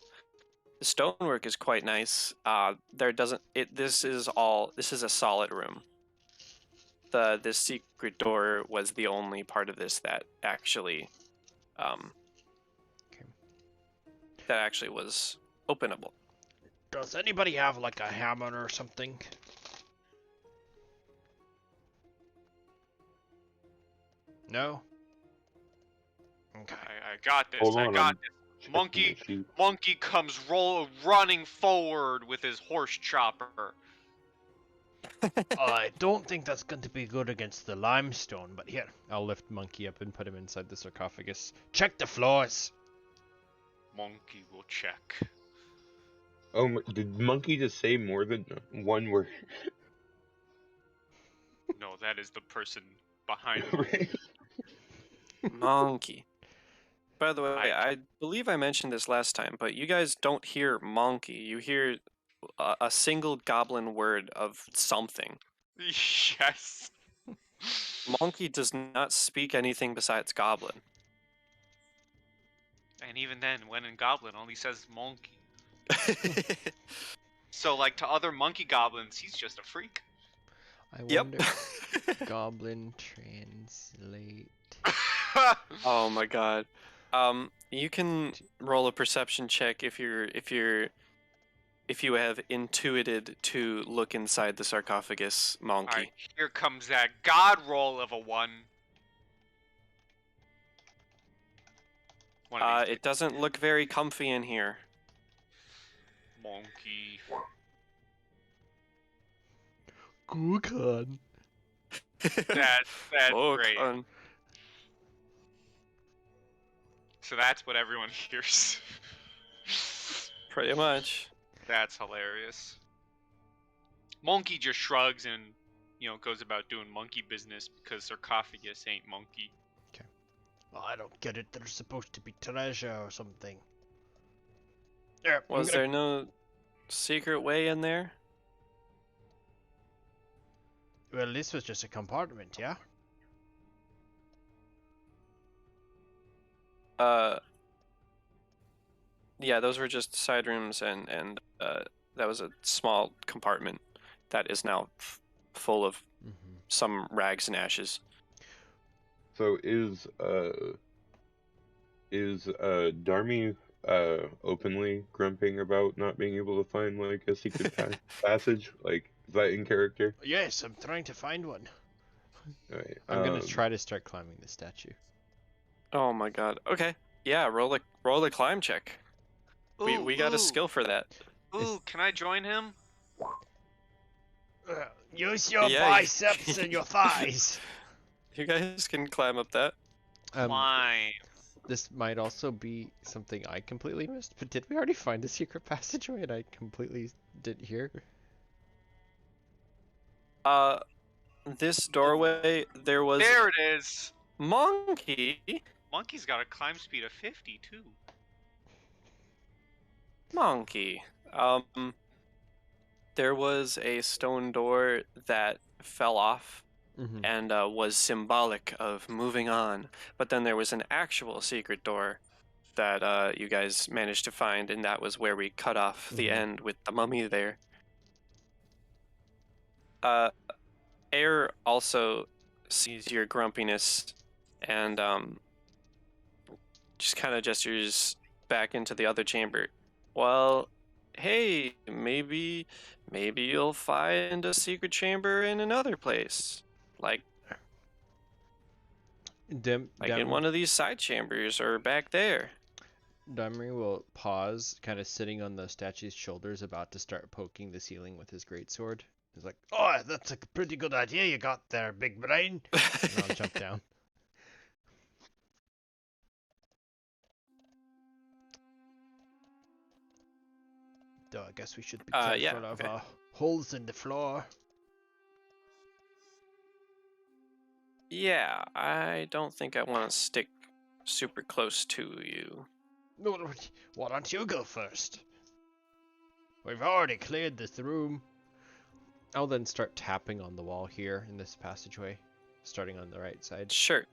the stonework is quite nice, there doesn't it this is a solid room. This secret door was the only part of this that actually um Okay. that actually was openable. Does anybody have like a hammer or something? No? Okay. I got this. Hold I on, got I'm this. checking my Monkey. sheet. Monkey comes running forward with his horse chopper. I don't think that's going to be good against the limestone, but here. I'll lift Monkey up and put him inside the sarcophagus. Check the floors. Monkey will check. Oh, did monkey just say more than one word? No, that is the person behind Right? Monkey. By the way, I- I believe I mentioned this last time, but you guys don't hear monkey. You hear a single goblin word of something. Yes. Monkey does not speak anything besides goblin. And even then, when in Goblin, only says monkey. So, like, to other monkey goblins, he's just a freak. I Yep. wonder. Goblin translate. Oh my god. You can roll a perception check if you're if you have intuited to look inside the sarcophagus, Monkey. Alright, here comes that god roll of a 1. One of these It doesn't look very comfy in here. Monkey. Gukan. That's Oh, great. fun. So that's what everyone hears. Pretty much. That's hilarious. Monkey just shrugs and, goes about doing monkey business because sarcophagus ain't monkey. Well, I don't get it. There's supposed to be treasure or something. Yeah, Was there no secret way in there? Well, this was just a compartment, yeah? Yeah, those were just side rooms, and that was a small compartment that is now full of some rags and ashes. So is Darmy openly grumping about not being able to find like a secret passage? Like, is that in character? Yes, I'm trying to find one. Right. I'm gonna try to start climbing the statue. Oh my god. Okay. Yeah, roll a climb check. We got a skill for that. Ooh, can I join him? Use your Yeah, biceps and your thighs. You guys can climb up that. Climb. This might also be something I completely missed, but did we already find the secret passageway and I completely didn't hear? This doorway, there was There it is. Monkey. Monkey's got a climb speed of 50 too. Monkey. There was a stone door that fell off and was symbolic of moving on. But then there was an actual secret door that you guys managed to find, and that was where we cut off the end with the mummy there. Air also sees your grumpiness and just kind of gestures back into the other chamber. Well, hey, maybe you'll find a secret chamber in another place, like in one of these side chambers or back there. Damri will pause, kind of sitting on the statue's shoulders, about to start poking the ceiling with his greatsword. He's like, Oh, that's a pretty good idea you got there, big brain. and I'll jump down. Though I guess we should be careful of holes in the floor. Yeah, I don't think I want to stick super close to you. Why don't you go first? We've already cleared this room. I'll then start tapping on the wall here in this passageway, starting on the right side. Sure.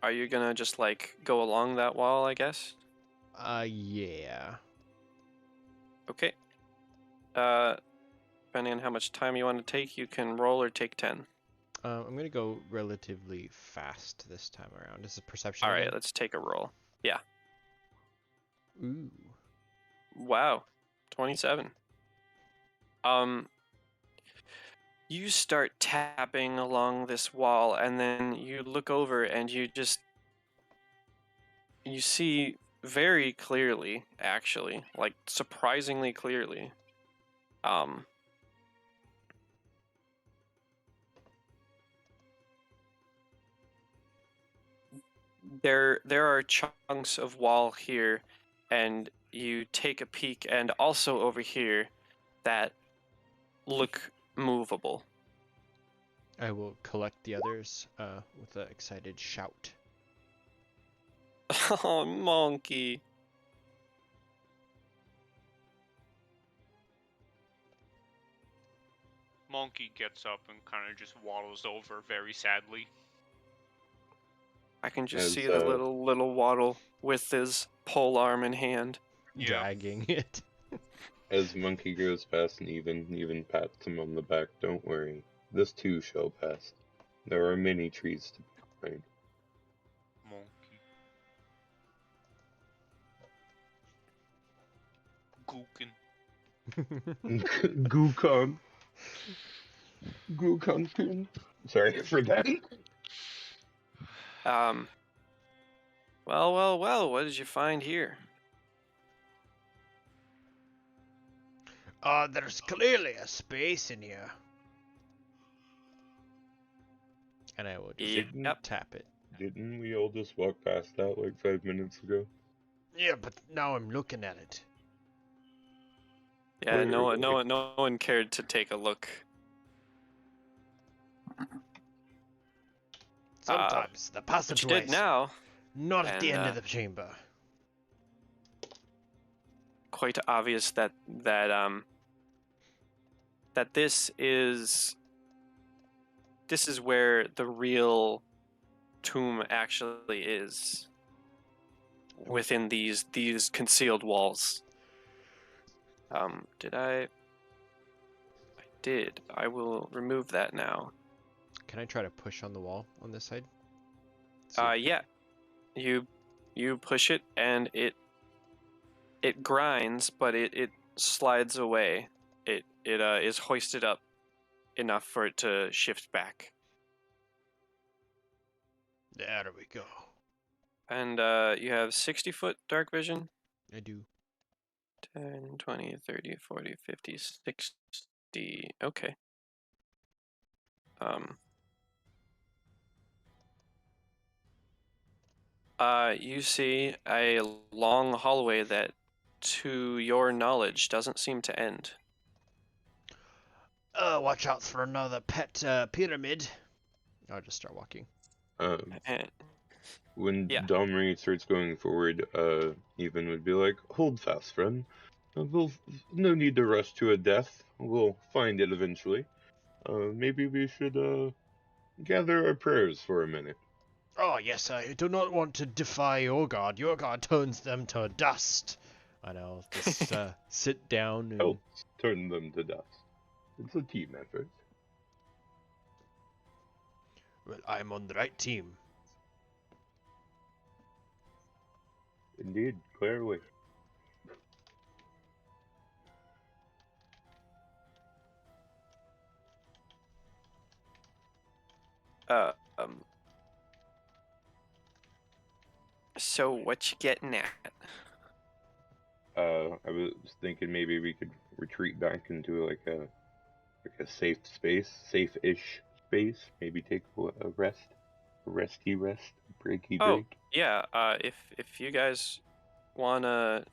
Are you gonna just like go along that wall, I guess? Yeah. Okay. Depending on how much time you want to take, you can roll or take 10. I'm gonna go relatively fast this time around. This is perception. All right, again? let's take a roll. Yeah. Ooh. Wow. 27. You start tapping along this wall, and then you look over and you see very clearly, actually, like surprisingly clearly. There are chunks of wall here, and you take a peek, and also over here that look movable. I will collect the others with an excited shout. Oh, monkey. Monkey gets up and kind of just waddles over very sadly. I can just As, see the little waddle with his pole arm in hand. Yeah. Dragging it. As Monkey goes past and even pats him on the back, don't worry. This too shall pass. There are many trees to be climbed. Monkey. Gookin. Gukon. Gukon. Sorry for that. Well, what did you find here? There's clearly a space in here. And I will just Yep. tap it. Didn't we all just walk past that like 5 minutes ago? Yeah, but now I'm looking at it. Yeah, no Where, one cared to take a look. Sometimes the But you did passageways, now. not at the and, end of the chamber. Quite obvious that this is where the real tomb actually is, within these concealed walls. Did I did. I will remove that now. Can I try to push on the wall on this side? See if- Yeah. You push it and it grinds, but it slides away. It is hoisted up enough for it to shift back. There we go. And you have 60-foot dark vision. I do. 10, 20, 30, 40, 50, 60. Okay. You see a long hallway that, to your knowledge, doesn't seem to end. Watch out for another pet pyramid. I'll just start walking. And, when Yeah. Domri starts going forward, Even would be like, "Hold fast, friend. No need to rush to a death. We'll find it eventually. Maybe we should gather our prayers for a minute." Oh, yes, I do not want to defy your god. Your god turns them to dust. And I'll just sit down and Helps turn them to dust. It's a team effort. Well, I'm on the right team. Indeed, clearly. uh, um. So what you getting at? I was thinking maybe we could retreat back into like a safe space, safe-ish space. Maybe take a rest, a resty rest, breaky Oh, break. yeah. If you guys wanna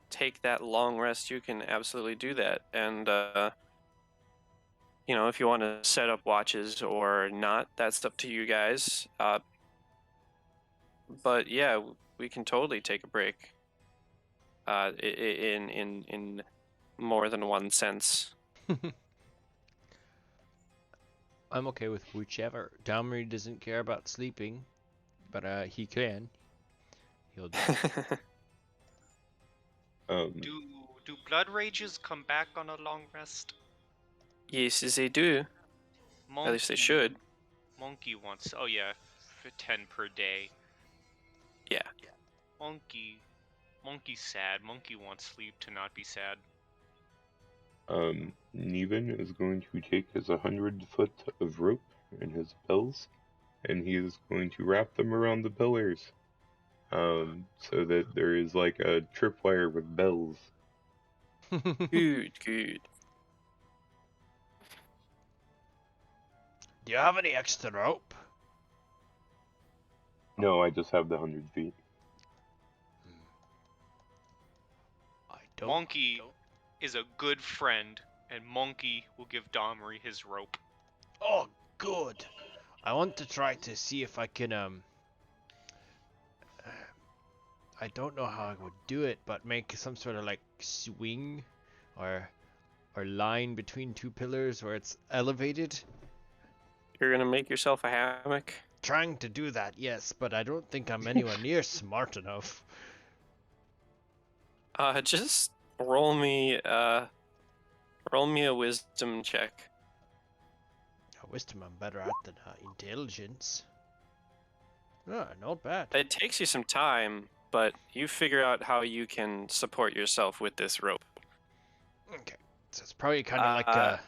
take that long rest, you can absolutely do that. And if you want to set up watches or not, that's up to you guys. But yeah, we can totally take a break. In more than one sense. I'm okay with whichever. Domri doesn't care about sleeping, but he can. He'll just Do blood rages come back on a long rest? Yes, they do. At least they should. Monkey wants. Oh yeah, for 10 per day. Yeah. Monkey's sad. Monkey wants sleep to not be sad. Neven is going to take his 100-foot of rope and his bells, and he is going to wrap them around the pillars, so that there is like a tripwire with bells. Good. Do you have any extra rope? No, I just have the 100 feet. I don't. Monkey is a good friend, and Monkey will give Domri his rope. Oh, good. I want to try to see if I can, I don't know how I would do it, but make some sort of like swing or line between two pillars where it's elevated. You're gonna make yourself a hammock? Trying to do that, yes, but I don't think I'm anywhere near smart enough. Just roll me a wisdom check. Wisdom I'm better at than intelligence. Ah, not bad. It takes you some time, but you figure out how you can support yourself with this rope. Okay. So it's probably kind of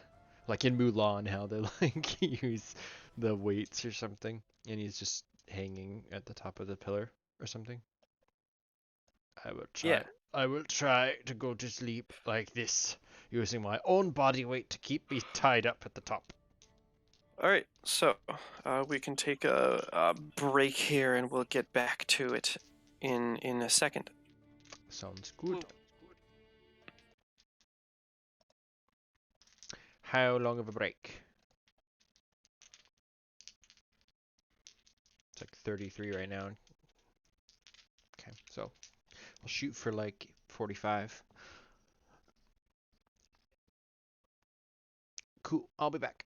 like in Mulan, how they like use the weights or something, and he's just hanging at the top of the pillar or something. I will Yeah. try. I will try to go to sleep like this, using my own body weight to keep me tied up at the top. All right. So we can take a break here, and we'll get back to it in a second. Sounds good. How long of a break? It's like 33 right now. Okay, so I'll shoot for like 45. Cool. I'll be back.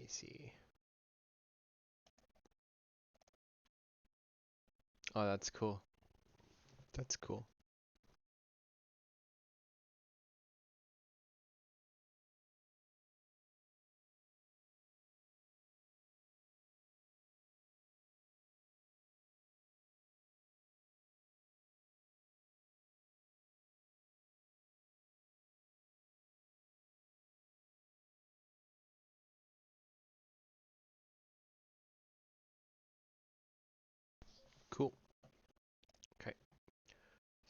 see. Oh, that's cool. That's cool. Cool. Okay.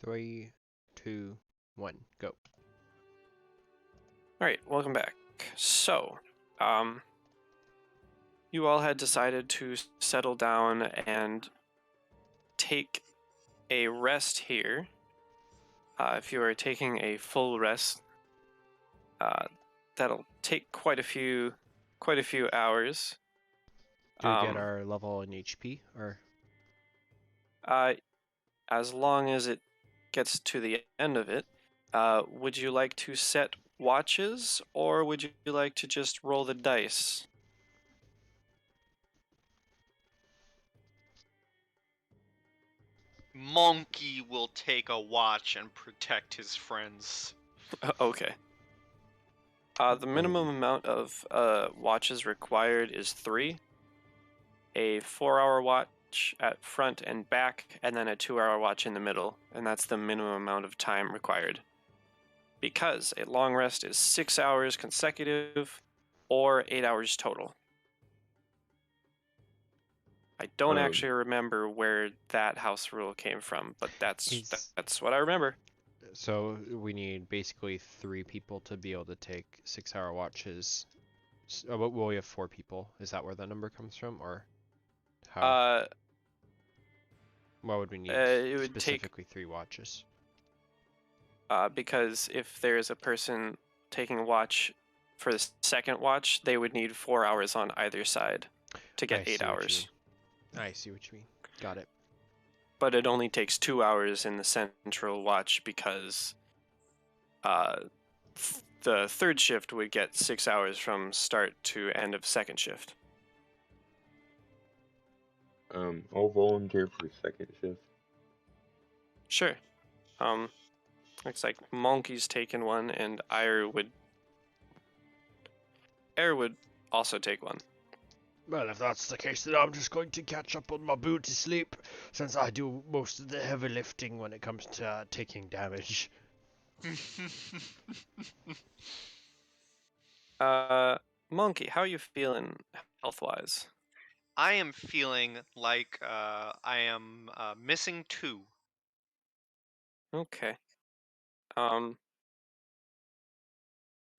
3, 2, 1, go. All right, welcome back. So, you all had decided to settle down and take a rest here. If you are taking a full rest, that'll take quite a few hours. Do we get Um, our level in HP or? as long as it gets to the end of it, would you like to set watches or would you like to just roll the dice? Monkey will take a watch and protect his friends. Okay. The minimum amount of watches required is 3. A 4-hour watch at front and back, and then a 2-hour watch in the middle, and that's the minimum amount of time required. Because a long rest is 6 hours consecutive, or 8 hours total. I don't actually remember where that house rule came from, but that's what I remember. So we need basically 3 people to be able to take 6-hour watches. Well, we have 4 people. Is that where that number comes from, or how? Why would we need It would specifically 3 watches? because if there's a person taking a watch for the second watch, they would need 4 hours on either side to get 8 hours. I see what you mean. Got it. But it only takes 2 hours in the central watch because the third shift would get 6 hours from start to end of second shift. I'll volunteer for second shift. Sure. Looks like Monkey's taken one, and Air would also take one. Well, if that's the case, then I'm just going to catch up on my booty sleep, since I do most of the heavy lifting when it comes to taking damage. Monkey, how are you feeling health-wise? I am feeling like I am missing 2. Okay.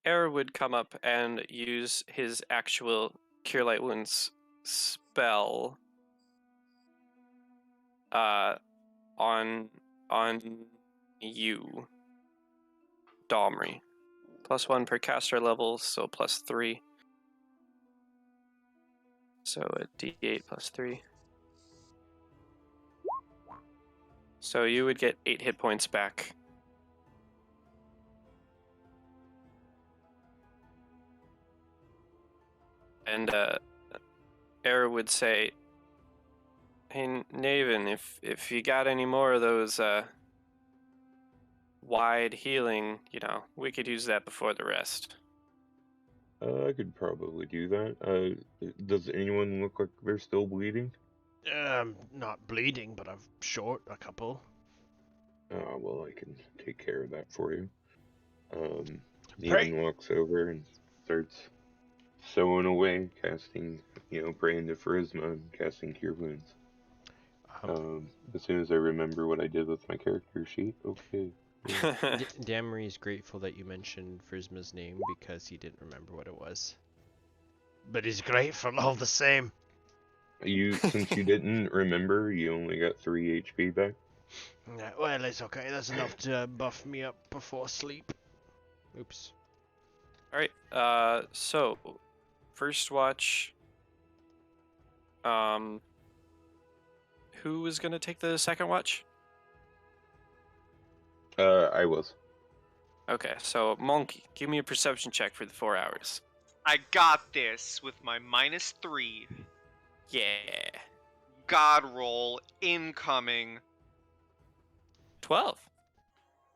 Air would come up and use his actual Cure Light Wounds spell on you, Domri. +1 per caster level, so +3. So a d8 +3. So you would get 8 hit points back. And Air would say, "Hey, Naven, if you got any more of those wide healing, we could use that before the rest." I could probably do that. Does anyone look like they're still bleeding? Not bleeding, but I'm short a couple. Well, I can take care of that for you. Pray. Neven walks over and starts sewing away, casting, praying to Charisma and casting Cure Wounds. As soon as I remember what I did with my character sheet, okay. Yeah. Damry is grateful that you mentioned Frisma's name because he didn't remember what it was. But he's grateful all the same. Since you didn't remember, you only got 3 HP back. Yeah, well, it's okay. That's enough to buff me up before sleep. Oops. All right. So first watch. Who is gonna take the second watch? I was. Okay. So Monkey, give me a perception check for the 4 hours. I got this with my -3. Yeah. God roll incoming. 12.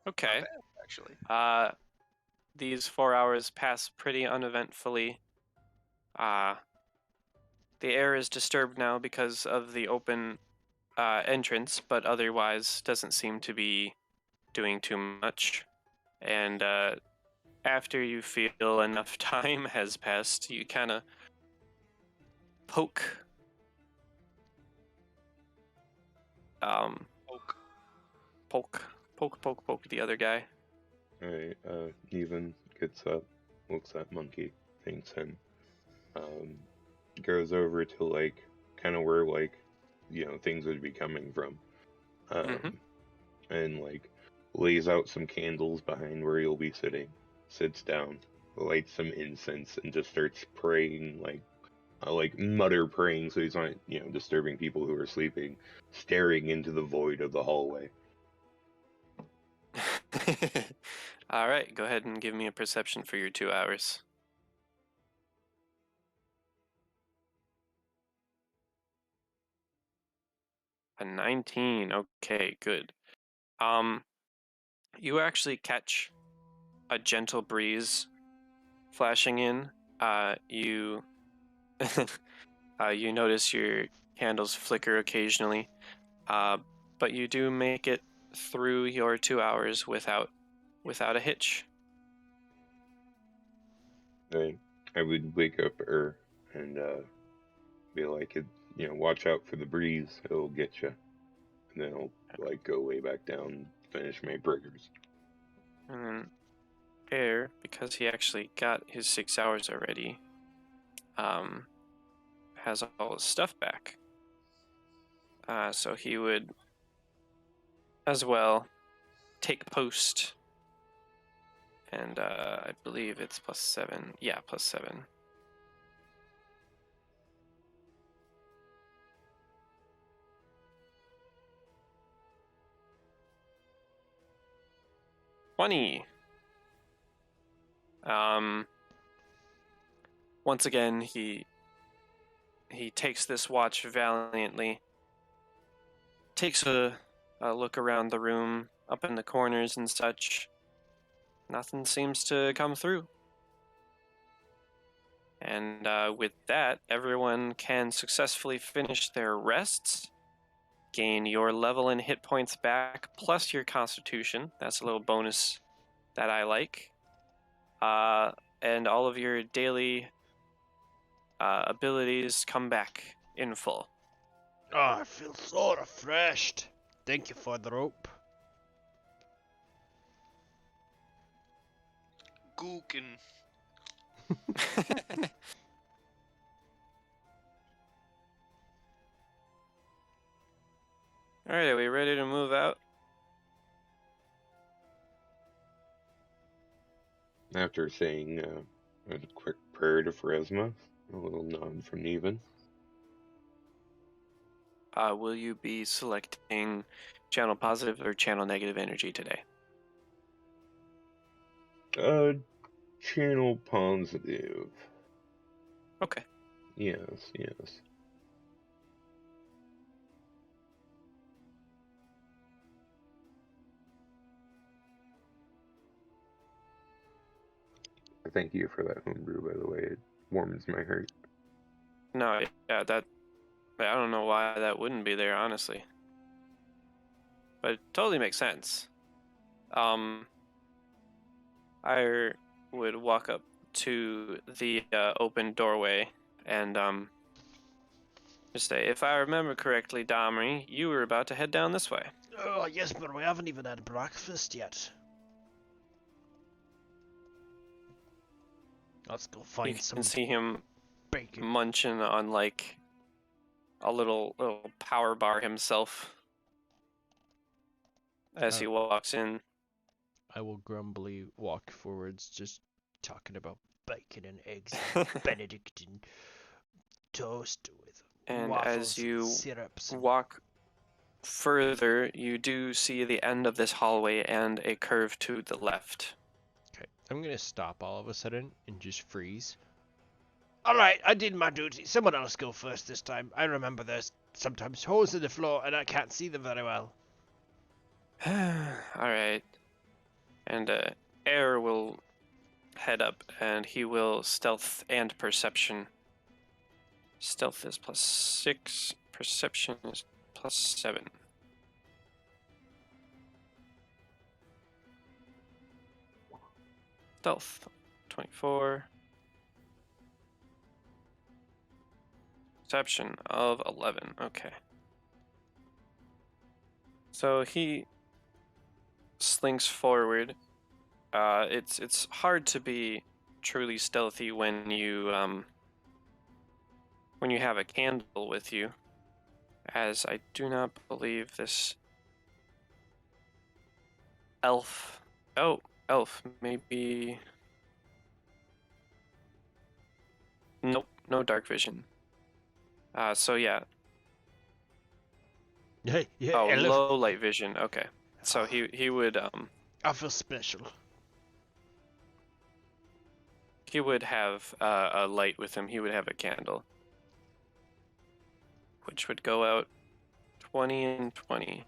Not Okay. bad, actually. These 4 hours pass pretty uneventfully. The air is disturbed now because of the open entrance, but otherwise doesn't seem to be doing too much. And after you feel enough time has passed, you kind of poke Oak. poke the other guy. Alright, Neven gets up, looks at Monkey, thanks him, goes over to, like, kind of where, like, things would be coming from, and, like, lays out some candles behind where you'll be sitting, sits down, lights some incense, and just starts praying, like mutter praying so he's not, disturbing people who are sleeping, staring into the void of the hallway. All right, go ahead and give me a perception for your 2 hours. A 19. Okay, good. You actually catch a gentle breeze flashing in. You you notice your candles flicker occasionally, but you do make it through your 2 hours without a hitch. I would wake up her and be like, watch out for the breeze, it'll get you. And then I'll, like, go way back down, finish my burgers. And then Air, because he actually got his 6 hours already, has all his stuff back. So he would as well take post. And I believe it's +7. Yeah, +7. $20. Once again, he takes this watch valiantly. Takes a look around the room, up in the corners and such. Nothing seems to come through. And with that, everyone can successfully finish their rests, gain your level and hit points back, plus your constitution. That's a little bonus that I like. And all of your daily abilities come back in full. Oh, I feel so refreshed. Thank you for the rope. Gookin. All right, are we ready to move out? After saying a quick prayer to Pharasma, a little nod from Neven. Will you be selecting channel positive or channel negative energy today? Channel positive. Okay. Yes. Thank you for that homebrew, by the way. It warms my heart. No, yeah, that I don't know why that wouldn't be there, honestly. But it totally makes sense. I would walk up to the open doorway and just say, if I remember correctly, Domri, you were about to head down this way. Oh, yes, but we haven't even had breakfast yet. Let's go find You some can see him bacon. munching on like a little power bar himself as he walks in. I will grumbly walk forwards, just talking about bacon and eggs and Benedictine toast with And waffles as you and syrups. walk further, you do see the end of this hallway and a curve to the left. Okay, I'm gonna stop all of a sudden and just freeze. All right, I did my duty. Someone else go first this time. I remember there's sometimes holes in the floor and I can't see them very well. All right. And Air will head up, and he will stealth and perception. Stealth is +6, perception is +7. Stealth 24. Perception of 11. Okay. So he slinks forward. It's hard to be truly stealthy when you have a candle with you, as I do not believe this elf. Oh, elf, maybe. Nope, no dark vision. So yeah. Yeah, yeah. Oh, Elf. low light vision. Okay. So he would I feel special. he would have a light with him. He would have a candle, which would go out 20 and 20.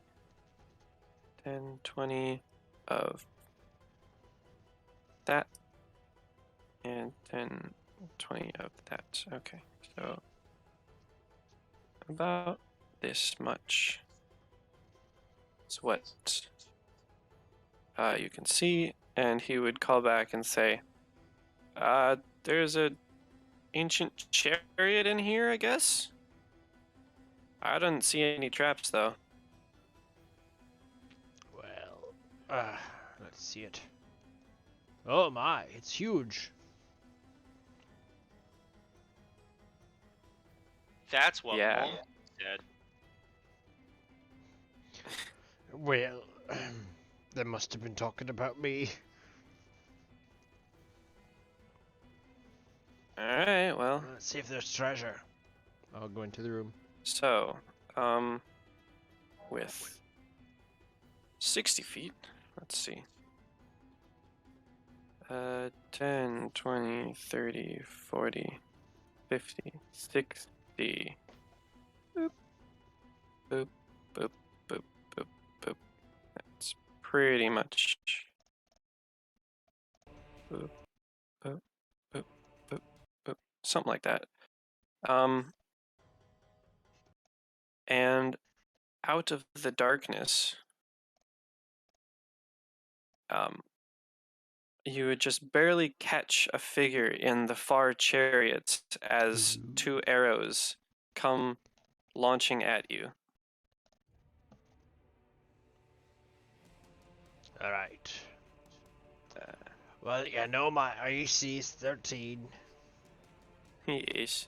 10, 20 of that, and 10, 20 of that. Okay, so about this much is what you can see, and he would call back and say, there's a ancient chariot in here, I guess? I don't see any traps, though. Well, let's see it. Oh my, it's huge. That's what Yeah. Monk said. Well, they must have been talking about me. Alright, well, Let's see if there's treasure. I'll go into the room. so, with 60 feet, let's see. 10, 20, 30, 40, 50, 60. Boop, boop, boop, boop, boop, boop. That's pretty much. Boop, boop, boop, boop, boop. Something like that. And out of the darkness, you would just barely catch a figure in the far chariot as two arrows come launching at you. All right. Well, you know my AC is 13. Yes.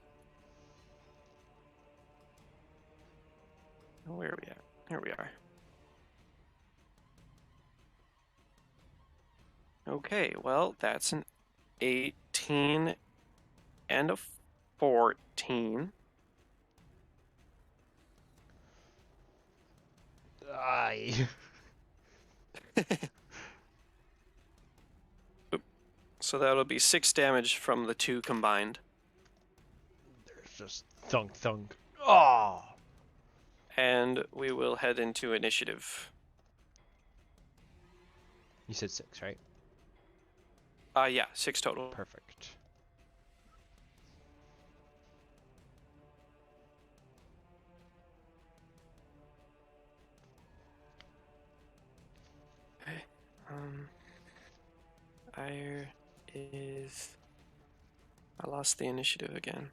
Where are we at? Here we are. Okay, well, that's an 18 and a 14. Aye. So that'll be 6 damage from the two combined. There's just thunk thunk. Oh. And we will head into initiative. You said 6, right? Yeah, 6 total. Perfect. Ire is... I lost the initiative again.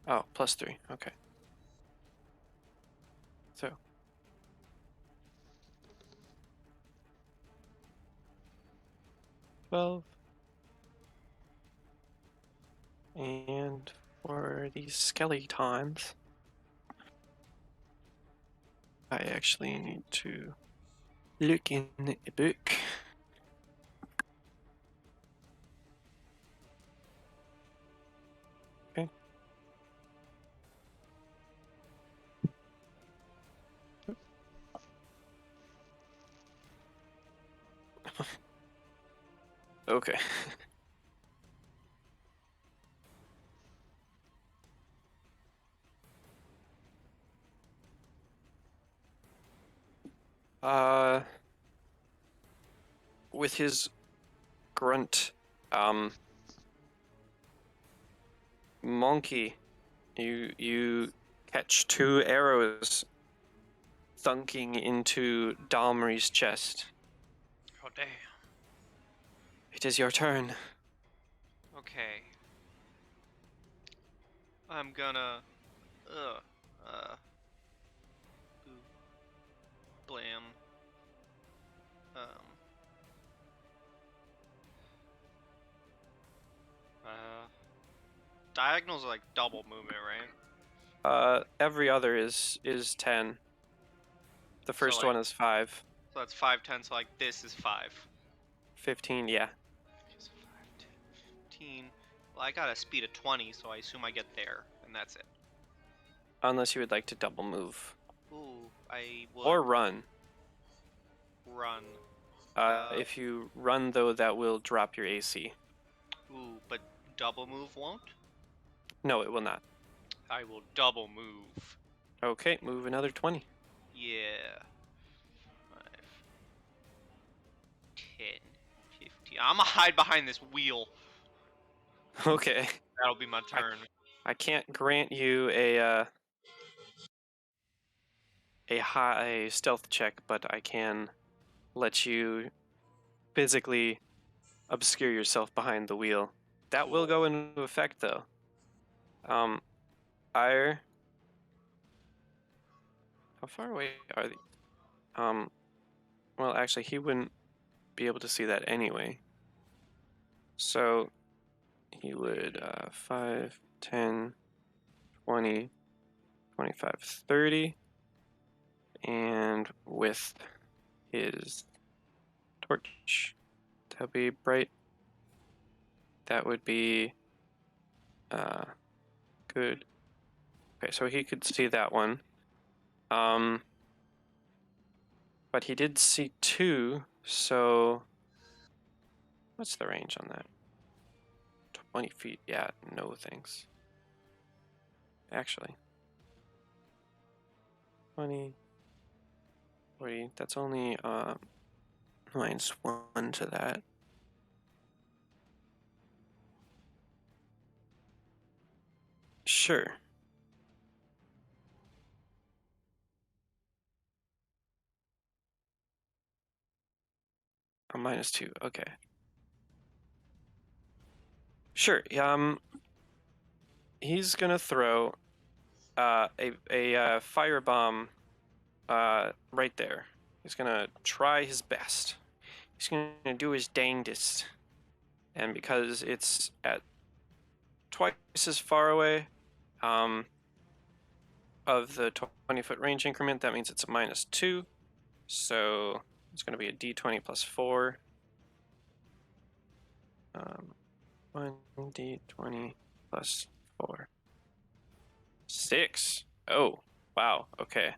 Oh, +3. Okay. So. $12. And for these skeletons, I actually need to look in the book. Okay. Okay. With his grunt, monkey, you catch 2 arrows thunking into Dalmry's chest. Oh damn. It is your turn. Okay. I'm gonna. Ugh. Boo. Blam. Uh. Diagonals are like double movement, right? Every other is 10. The So, first like, one is 5. So that's 5, 10. So like this is 5. 15, yeah. Okay, so 5, 10, 15. Well, I got a speed of 20, so I assume I get there, and that's it. Unless you would like to double move. Ooh, I would Or run. run. If you run, though, that will drop your AC. Ooh, but double move won't? No, it will not. I will double move. Okay, move another 20. Yeah. 5, 10, 15. I'm gonna hide behind this wheel. Okay. That'll be my turn. I can't grant you a high stealth check, but I can let you physically obscure yourself behind the wheel. That will go into effect, though. Ire, how far away are they? Well, actually, he wouldn't be able to see that anyway. So he would 5, 10, 20, 25, 30, and with his torch, that'd be bright. That would be good. Okay, so he could see that one. But he did see 2, so what's the range on that? 20 feet. Yeah, no thanks. Actually. 20, 40, that's only -1 to that. Sure. A -2, okay. Sure, he's gonna throw a firebomb right there. He's gonna try his best. He's gonna do his dangdest. And because it's at twice as far away of the 20-foot range increment, that means it's a -2. So it's going to be a d20 plus 4. 1d20 plus 4. 6. Oh, wow. Okay.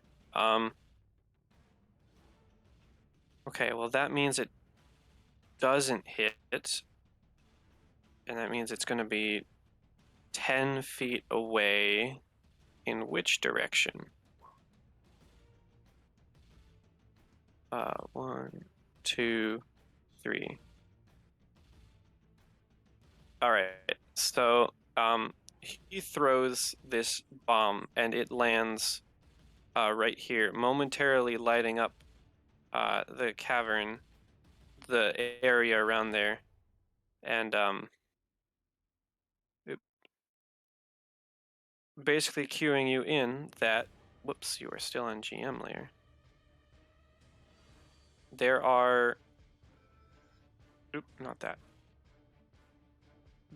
Okay, well, that means it doesn't hit. And that means it's going to be 10 feet away. In which direction? 1, 2, 3. All right. So, he throws this bomb and it lands right here, momentarily lighting up the cavern, the area around there, and basically cueing you in that. Whoops, you are still on GM layer. There are. Oop, not that.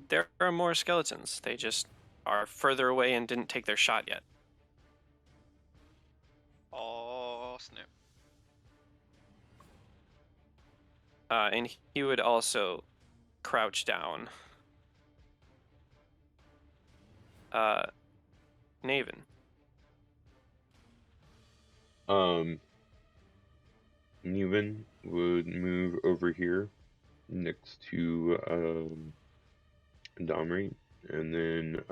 There are more skeletons. They just are further away and didn't take their shot yet. Oh snap! And he would also crouch down. Naven. Neven would move over here next to Domri, and then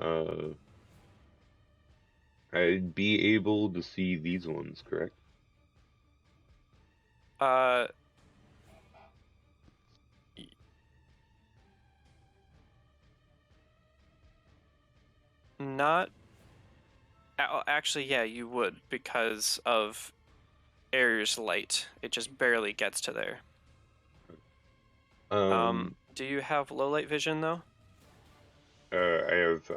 I'd be able to see these ones, correct? Y- Not. Actually, yeah, you would because of Air's light. It just barely gets to there. Do you have low light vision though? I have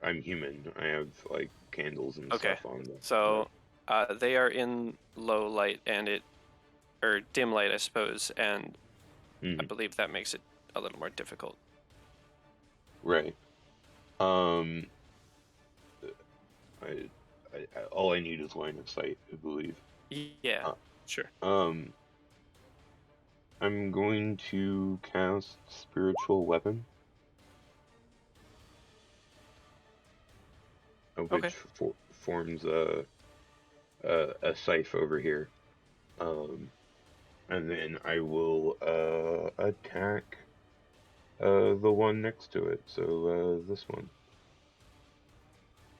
I'm human. I have like candles and Okay, stuff on them. so they are in low light or dim light, I suppose, and I Mhm. believe that makes it a little more difficult. Right. Um, all I need is line of sight, I believe. Yeah, Uh, sure. I'm going to cast Spiritual Weapon, Okay. which forms a scythe over here. And then I will attack the one next to it. So this one.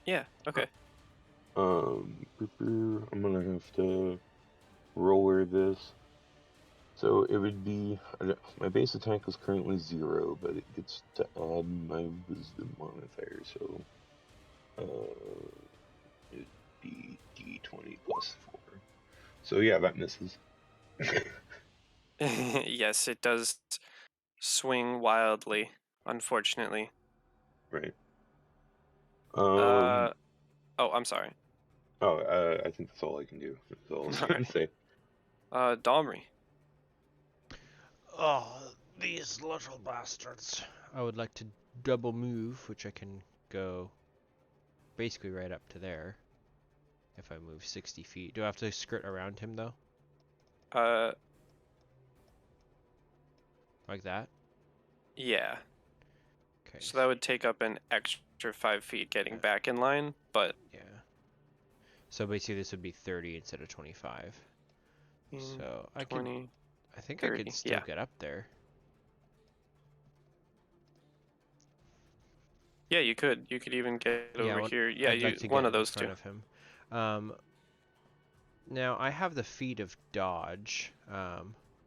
Yeah. Okay. I'm gonna have to roller this. So it would be my base attack is currently 0, but it gets to add my wisdom modifier. So it'd be d20 plus 4. So yeah, that misses. Yes, it does swing wildly, unfortunately. Right. Oh, I'm sorry. I think that's all I can do. That's all I was All gonna right. say. Domri. Oh, these little bastards. I would like to double move, which I can go basically right up to there if I move 60 feet. Do I have to skirt around him though? Uh, Like that? yeah. Okay. So that would take up an extra 5 feet getting back in line, but Yeah. So basically this would be 30 instead of 25. So I 20, think I 30. could still Yeah. get up there. Yeah, you could. You could even get Yeah, over here. Yeah, I'd like to one get of in those two. front of him. Now I have the feat of dodge.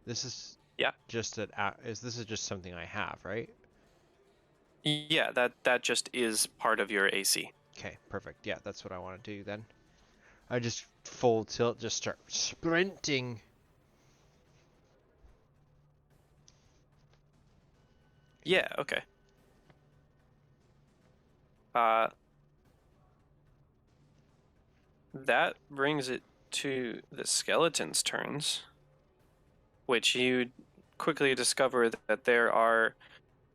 This is Yeah. just this is just something I have, right? Yeah, that just is part of your AC. Okay, perfect. Yeah, that's what I want to do then. I just full tilt, just start sprinting. Yeah, okay. Uh that brings it to the skeleton's turns, which you quickly discover that there are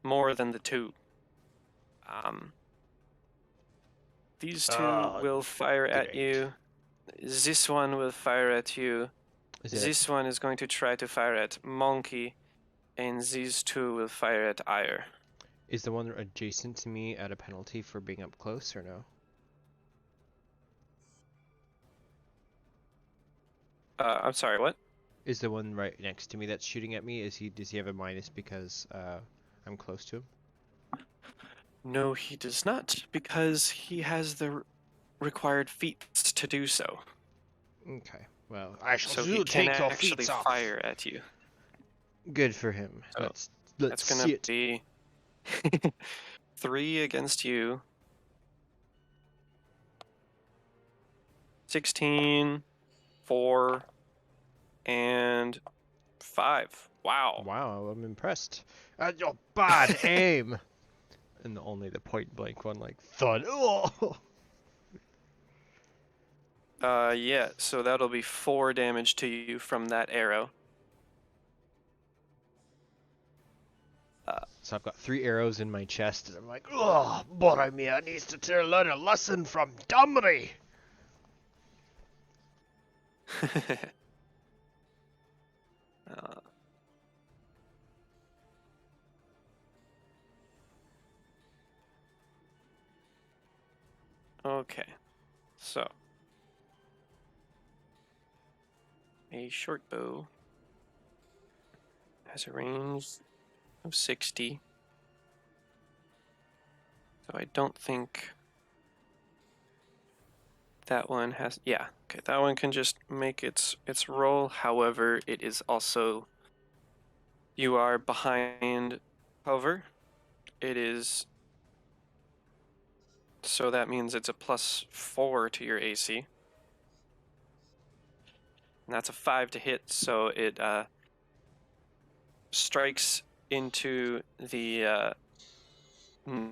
more than the two. Um these two Oh, will fire at great. you. This one will fire at you. Is it This one is going to try to fire at Monkey, and these two will fire at Ire. is the one adjacent to me at a penalty for being up close or no? I'm sorry, what? Is the one right next to me that's shooting at me, does he have a minus because I'm close to him? No, he does not, because he has the required feats to do so. Okay. Well, I shall So he can take your actually feet off. fire at you. Good for him. So Let's that's see gonna it. be 3 against you. 16, 4, and 5. Wow. Wow, I'm impressed. Your bad aim. And only the point blank one, like thud. Oh. Yeah, so that'll be 4 damage to you from that arrow. So I've got 3 arrows in my chest, and I'm like, oh, Boromir needs to learn a lesson from Domri. uh, okay, so a short bow Has a range of 60. So I don't think that one has, yeah, okay, that one can just make its roll. However, it is also, you are behind cover. It is, so that means it's a +4 to your AC. And that's a 5 to hit, so it strikes into the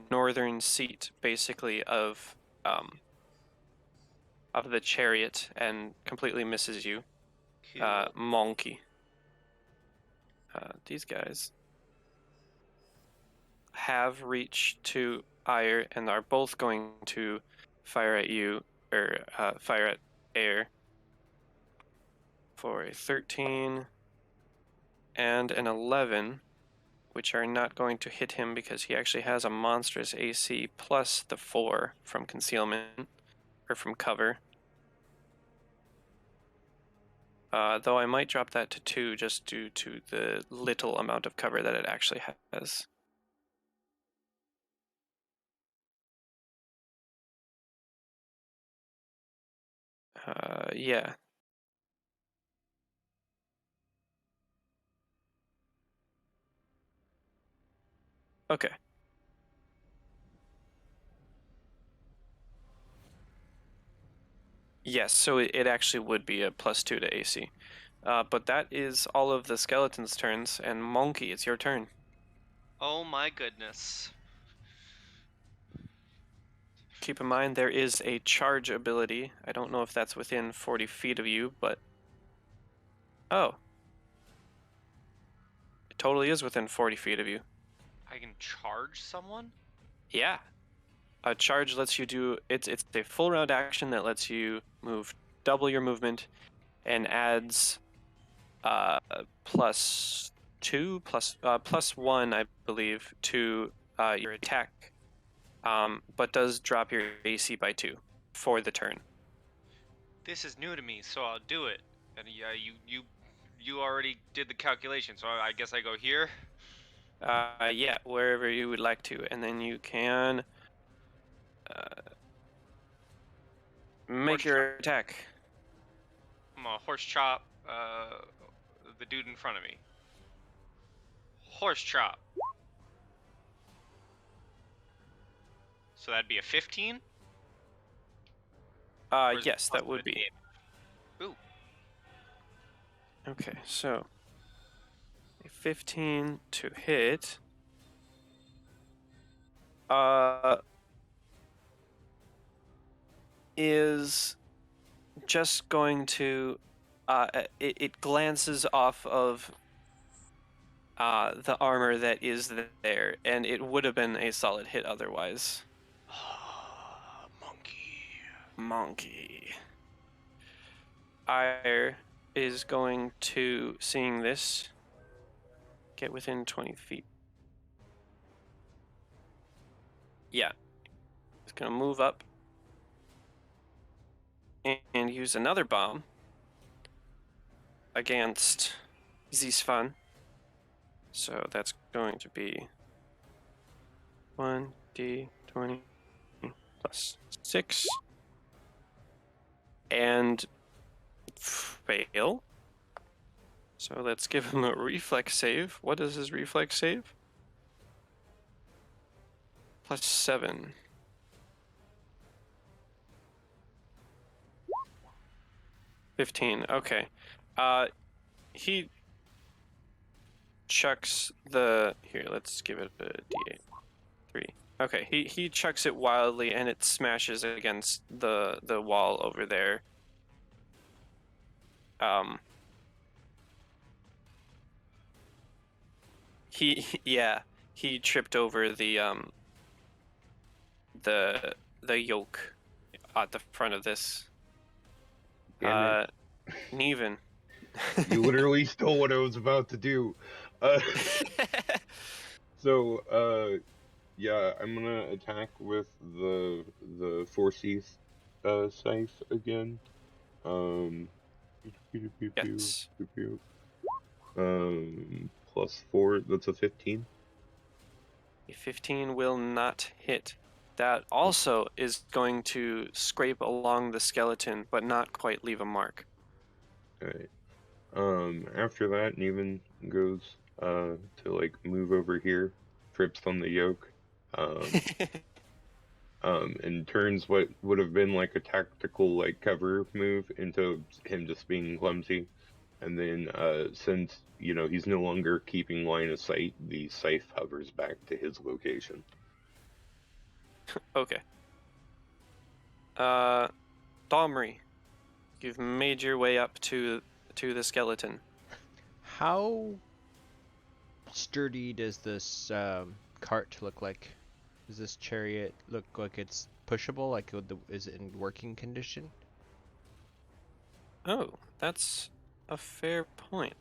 northern seat, basically, of the chariot and completely misses you. Cool. Monkey. These guys have reached to Ire and are both going to fire at you, or fire at Air for a 13 and an 11, which are not going to hit him because he actually has a monstrous AC plus the 4 from concealment, or from cover. Though I might drop that to 2 just due to the little amount of cover that it actually has. Yeah. Okay. Yes, so it actually would be a +2 to AC. But that is all of the skeletons' turns, and Monkey, it's your turn. Oh my goodness. Keep in mind there is a charge ability. I don't know if that's within 40 feet of you, but... Oh. It totally is within 40 feet of you. I can charge someone? Yeah. A charge lets you do... It's a full round action that lets you move double your movement and adds +2, +1, I believe, to your attack, but does drop your AC by 2 for the turn. This is new to me, so I'll do it. And yeah, you already did the calculation, so I guess I go here. Yeah, wherever you would like to, and then you can make Horse your attack. I'm gonna horse chop the dude in front of me. Horse chop. So that'd be a 15? Or is it Yes, plus that would the be. Ooh. Okay, so a 15 to hit. Is just going to it glances off of the armor that is there, and it would have been a solid hit otherwise. Monkey. Ire is going to, seeing this, get within 20 feet. Yeah. It's going to move up and use another bomb against Zisfan. So that's going to be 1d20 plus 6. And fail. So let's give him a reflex save. What is his reflex save? +7. +15. Okay. He chucks the, here, let's give it a d8. 3. Okay, he chucks it wildly and it smashes against the wall over there. Yeah, he tripped over the yoke at the front of this. Damn it. Neven. You literally stole what I was about to do. So, yeah, I'm gonna attack with the Forces scythe again. Um, Yes. plus 4, that's a 15. A 15 will not hit. That also is going to scrape along the skeleton, but not quite leave a mark. Alright. After that, Neven goes to like move over here, trips on the yoke, and turns what would have been like a tactical like cover move into him just being clumsy. And then since he's no longer keeping line of sight, the scythe hovers back to his location. Okay. Domri, you've made your way up to the skeleton. How sturdy does this cart look like? Does this chariot look like it's pushable? Like, is it in working condition? Oh, that's a fair point.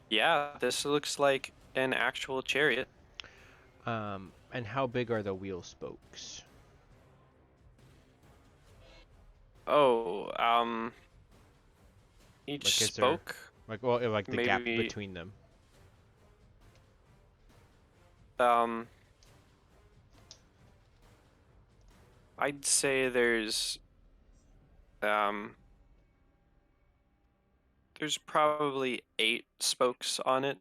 Yeah, this looks like an actual chariot. And how big are the wheel spokes? Oh, each Like, is there spoke, like the gap maybe, between them? I'd say there's probably 8 spokes on it.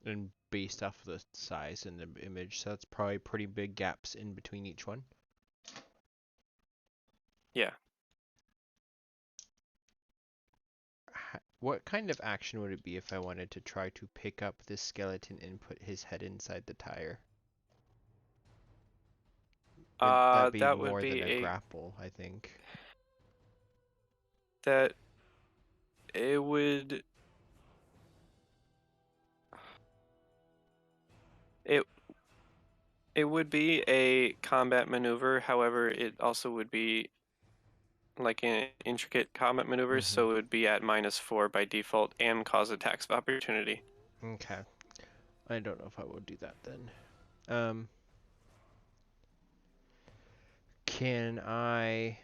And based off of the size in the image, so that's probably pretty big gaps in between each one. Yeah. What kind of action would it be if I wanted to try to pick up this skeleton and put his head inside the tire? Would that be That would more than be a a grapple, I think? that it would it it would be a combat maneuver. However, it also would be like an intricate combat maneuver, so it would be at -4 by default and cause attacks of opportunity. Okay. I don't know if I would do that then. Can I...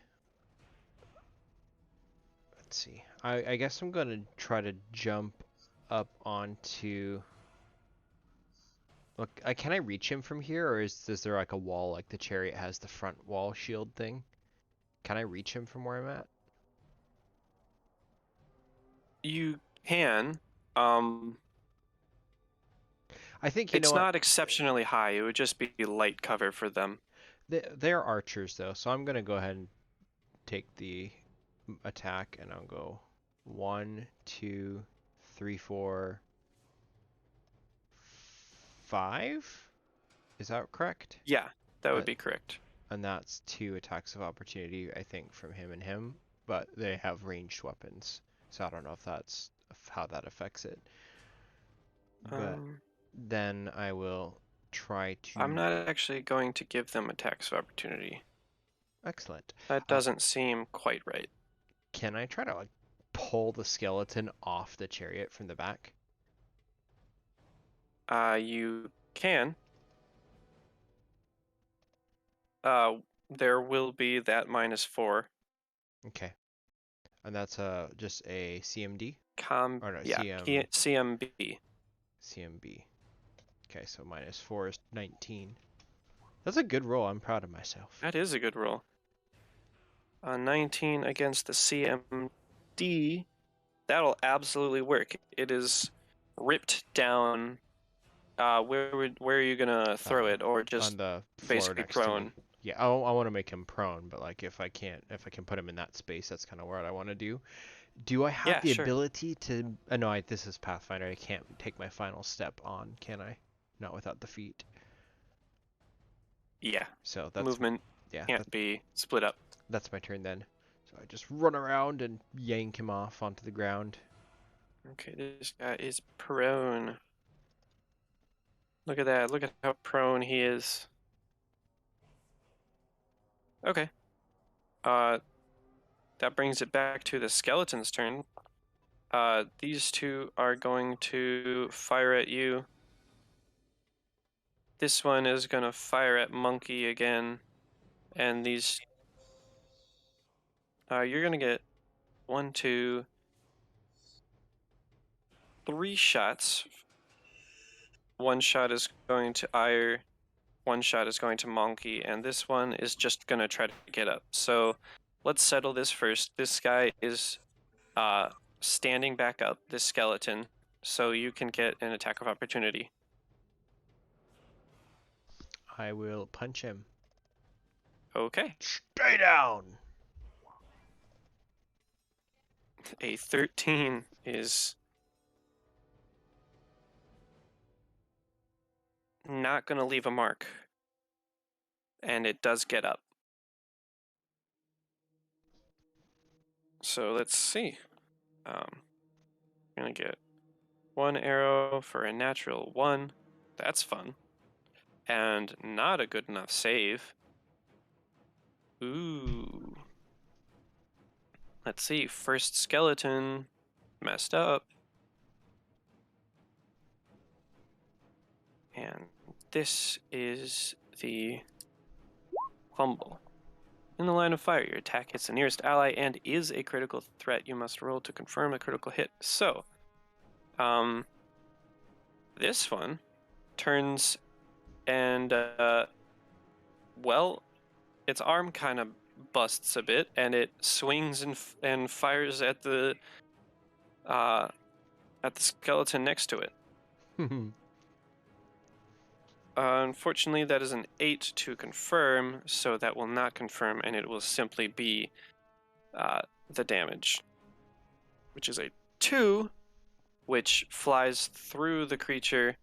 Let's see. I guess I'm gonna try to jump up onto... Look, can I reach him from here, or is there like a wall, like the chariot has the front wall shield thing? Can I reach him from where I'm at? You can. Um, I think, you know it's what? not exceptionally high. It would just be light cover for them. They're archers, though, so I'm gonna go ahead and take the attack, and I'll go 1, 2, 3, 4, 5? Is that correct? Yeah, that Uh, would be correct. and that's 2 attacks of opportunity, I think, from him and him, but they have ranged weapons, so I don't know if that's how that affects it. But then I will try to... I'm not actually going to give them attacks of opportunity. Excellent. That doesn't seem quite right. Can I try to like pull the skeleton off the chariot from the back? You can. There will be that -4. Okay. And that's just a CMD? Or no, Yeah, CMB. CMB. Okay, so -4 is 19. That's a good roll. I'm proud of myself. That is a good roll. 19 against the CMD. That'll absolutely work. It is ripped down. Where are you gonna throw it, or just on the floor basically next to prone? me. Yeah, I want to make him prone, but like if I can put him in that space, that's kind of what I want to do. Do I have Yeah, the sure. ability to... no, this is Pathfinder. I can't take my final step on, can I? Not without the feet. Yeah. So that's... Movement Yeah, can't be split up. that's my turn then. So I just run around and yank him off onto the ground. Okay, this guy is prone. Look at that. Look at how prone he is. Okay. That brings it back to the skeleton's turn. These two are going to fire at you. This one is going to fire at Monkey again. And these, you're gonna get 1, 2, 3 shots. One shot is going to Ire, one shot is going to Monkey, and this one is just gonna try to get up. So let's settle this first. This guy is standing back up, this skeleton, so you can get an attack of opportunity. I will punch him. Okay. Stay down! A 13 is not going to leave a mark. And it does get up. So let's see. I'm going to get 1 arrow for a natural 1. That's fun. And not a good enough save. Ooh. Let's see. First skeleton messed up. And this is the fumble. In the line of fire, your attack hits the nearest ally and is a critical threat. You must roll to confirm a critical hit. So, this one turns and, well, its arm kind of busts a bit, and it swings and fires at the skeleton next to it. Unfortunately, that is an 8 to confirm, so that will not confirm, and it will simply be the damage, which is a 2, which flies through the creature,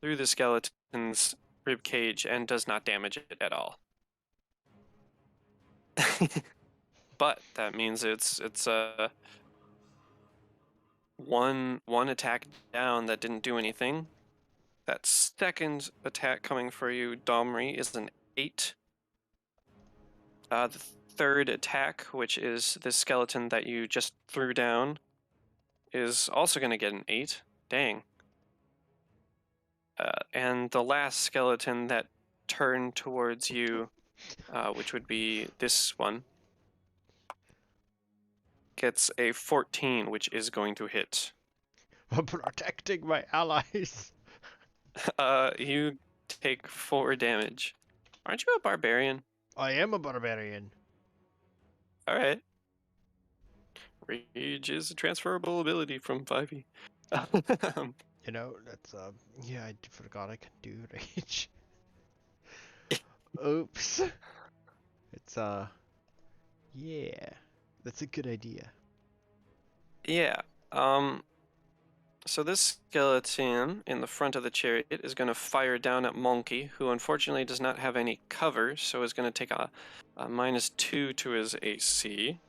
through the skeleton's rib cage, and does not damage it at all. But that means it's one attack down that didn't do anything. That second attack coming for you, Domri, is an 8. The third attack, which is the skeleton that you just threw down, is also going to get an 8. Dang. And the last skeleton that turned towards you, which would be this one, gets a 14, which is going to hit. I'm protecting my allies. You take 4 damage. Aren't you a barbarian? I am a barbarian. All right. Rage is a transferable ability from 5e. You know, that's yeah, I forgot I can do rage. Oops. It's yeah, that's a good idea. Yeah. So this skeleton in the front of the chariot is going to fire down at Monkey, who unfortunately does not have any cover, so is going to take a -2 to his AC.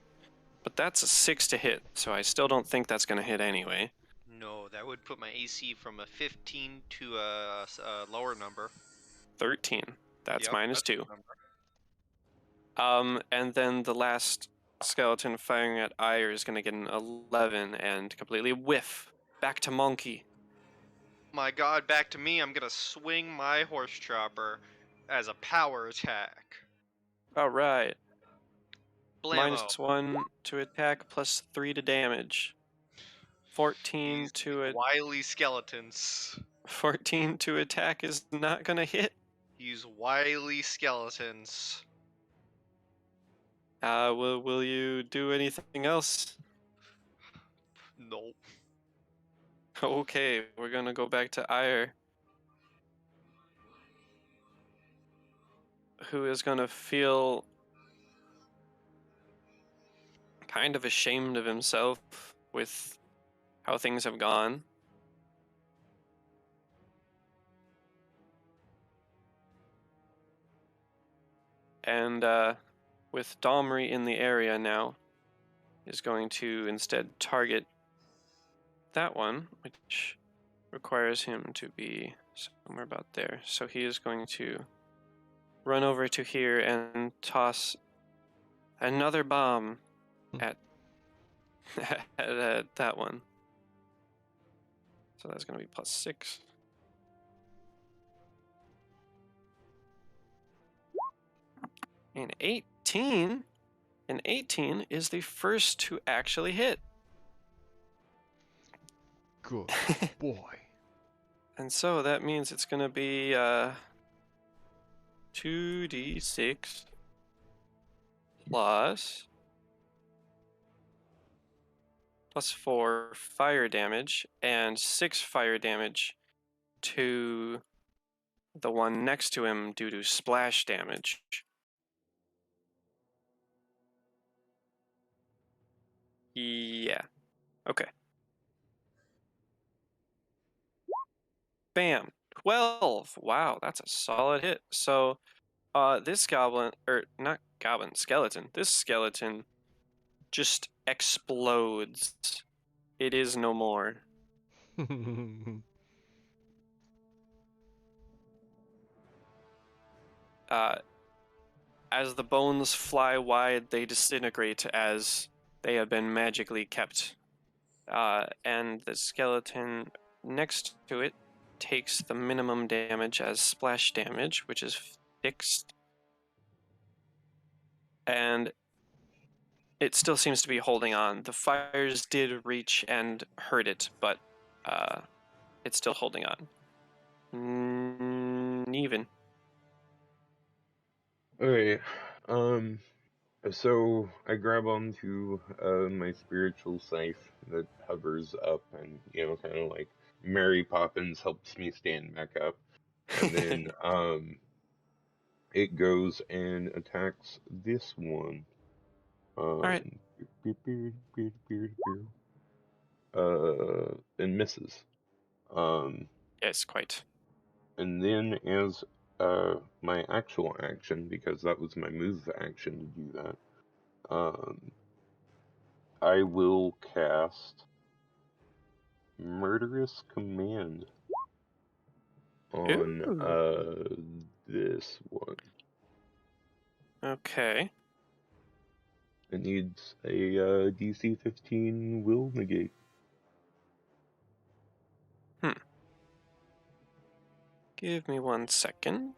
But that's a 6 to hit, so I still don't think that's going to hit anyway. No, that would put my AC from a 15 to a lower number. 13. That's Yep, -2. that's the number. And then the last skeleton firing at Ire is going to get an 11 and completely whiff back to Monkey. My god, back to me. I'm gonna swing my horse chopper as a power attack. All right. Blammo. -1 to attack, +3 to damage. 14 These to wily skeletons. 14 to attack is not gonna hit. These wily skeletons. Will you do anything else? Nope. Okay, we're gonna go back to Ire, who is gonna feel kind of ashamed of himself with how things have gone. And with Domri in the area now, is going to instead target that one, which requires him to be somewhere about there. So he is going to run over to here and toss another bomb at at that one. So that's going to be +6. An 18. An 18 is the first to actually hit. Good boy. And so that means it's going to be 2d6 plus 4 fire damage and 6 fire damage to the one next to him due to splash damage. Yeah. Okay. Bam. 12. Wow, that's a solid hit. So, this goblin, or not goblin, skeleton. This skeleton just explodes. It is no more. Uh, as the bones fly wide, they disintegrate as they have been magically kept. And the skeleton next to it takes the minimum damage as splash damage, which is fixed. And it still seems to be holding on. The fires did reach and hurt it, but it's still holding on. Even. Okay. So I grab onto my spiritual scythe that hovers up, and kind of like Mary Poppins helps me stand back up, and then it goes and attacks this one. All right. And misses. Yes, quite. And then as my actual action, because that was my move action to do that, I will cast Murderous Command on Ooh. this one. Okay. It needs a DC 15 will negate. Give me 1 second.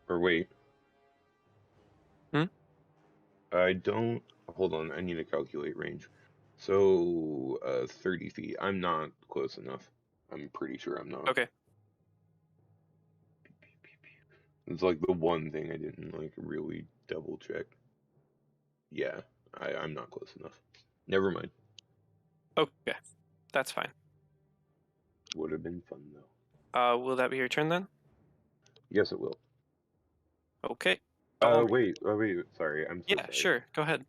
Or wait. Hmm? I don't. Hold on, I need to calculate range. So, 30 feet. I'm not close enough. I'm pretty sure I'm not. Okay. It's like the one thing I didn't really double check. Yeah, I'm not close enough. Never mind. Okay. That's fine. Would have been fun though. Will that be your turn then? Yes, it will. Okay. Wait. Sorry, I'm so Yeah, sorry. sure. Go ahead.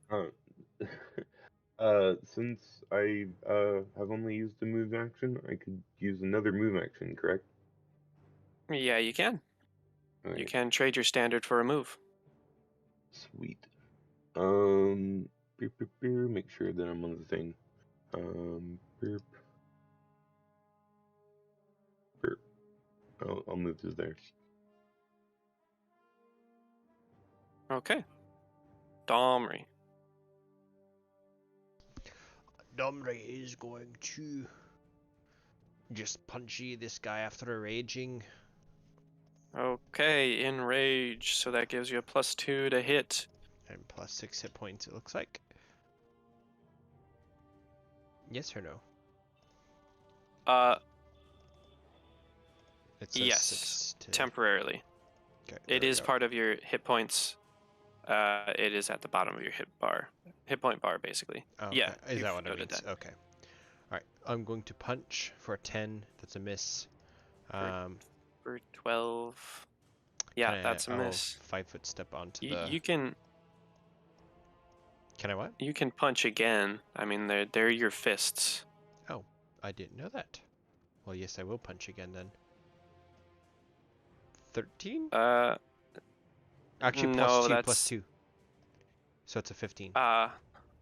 Since I have only used a move action, I could use another move action, correct? Yeah, you can. You Alright, can trade your standard for a move. sweet. Make sure that I'm on the thing. Burp. I'll move this there. Okay. Domri. Domri is going to just punchy this guy after raging. Okay, enrage. So that gives you a +2 to hit. And plus 6 hit points, it looks like. Yes or no? It says Yes. 6 to... Temporarily. Okay, It is part of your hit points. It is at the bottom of your hit point bar, basically. Oh, okay. Yeah. Is that what it noted means? that. Okay. Alright, I'm going to punch for a 10. That's a miss. For 12. Yeah, that's a miss. 5-foot step onto You can Can I what? you can punch again. I mean, they're your fists. Oh, I didn't know that. Well, yes, I will punch again then. 13? Actually, no, +2, that's +2. So it's a 15.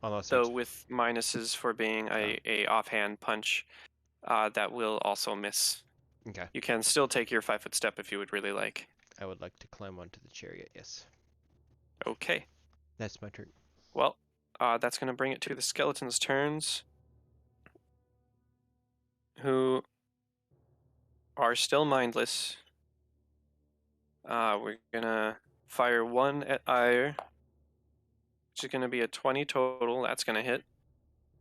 Unless though it's... with minuses for being a offhand punch, that will also miss. Okay. You can still take your 5-foot step if you would really like. I would like to climb onto the chariot, yes. Okay. That's my turn. Well, that's going to bring it to the skeleton's turns. who are still mindless. We're gonna fire one at Ire, which is gonna be a 20 total. That's gonna hit.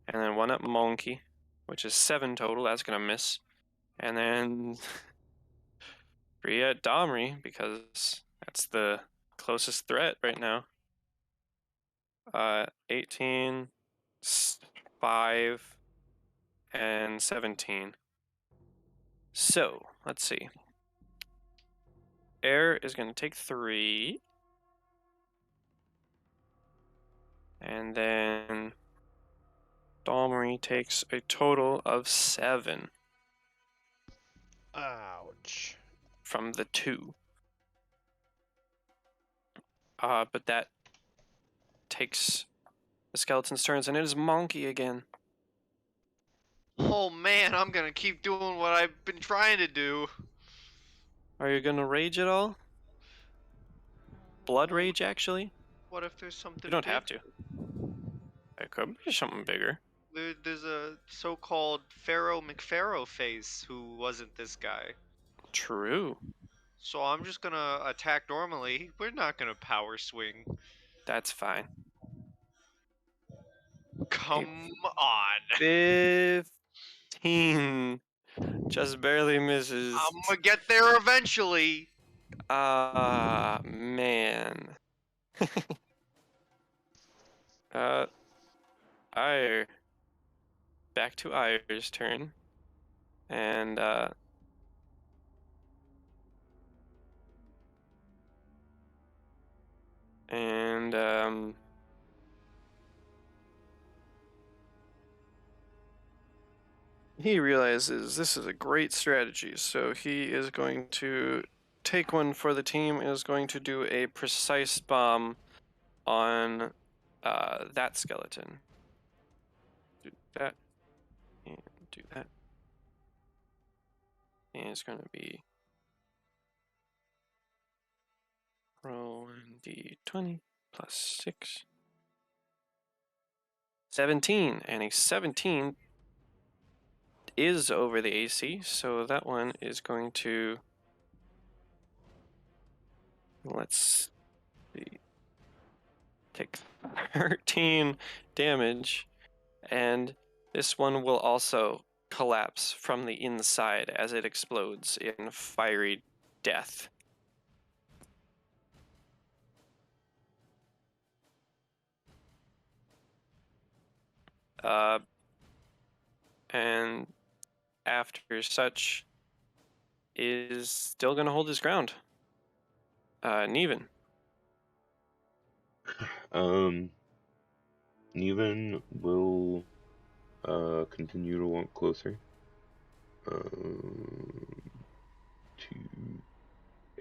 And then one at Monkey, which is 7 total. That's gonna miss. And then 3 at Domri, because that's the closest threat right now. 18, 5, and 17. So, let's see. Air is going to take 3. And then Domri takes a total of 7 Ouch. from the 2. But that takes the skeleton's turns, and it is Monkey again. Oh man, I'm gonna keep doing what I've been trying to do. Are you going to rage at all? Blood Well, rage, actually? what if there's You something don't big? have to. It could be something bigger. There's a so-called Pharaoh McPharaoh face who wasn't this guy. True. So I'm just gonna attack normally. We're not gonna power swing. That's fine. Come on. 15. Just barely misses. I'm gonna get there eventually. Ah, man. uh, Ire. Back to Ire's turn. And, he realizes this is a great strategy, so he is going to take one for the team and is going to do a precise bomb on that skeleton. Do that, and do that. And it's going to be roll 1d20 plus 6. 17, and a 17 is over the AC, so that one is going to, let's see, take 13 damage, and this one will also collapse from the inside as it explodes in fiery death. And after such is still going to hold his ground. Neven. Neven will continue to walk closer to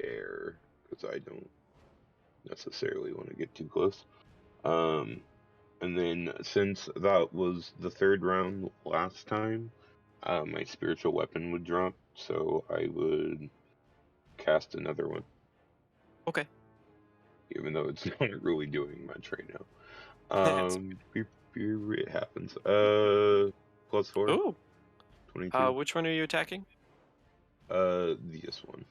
Air, because I don't necessarily want to get too close. And then since that was the 3rd round last time, my spiritual weapon would drop, so I would cast another one. Okay. Even though it's not really doing much right now. It happens. +4. Ooh. 22. Which one are you attacking? This one.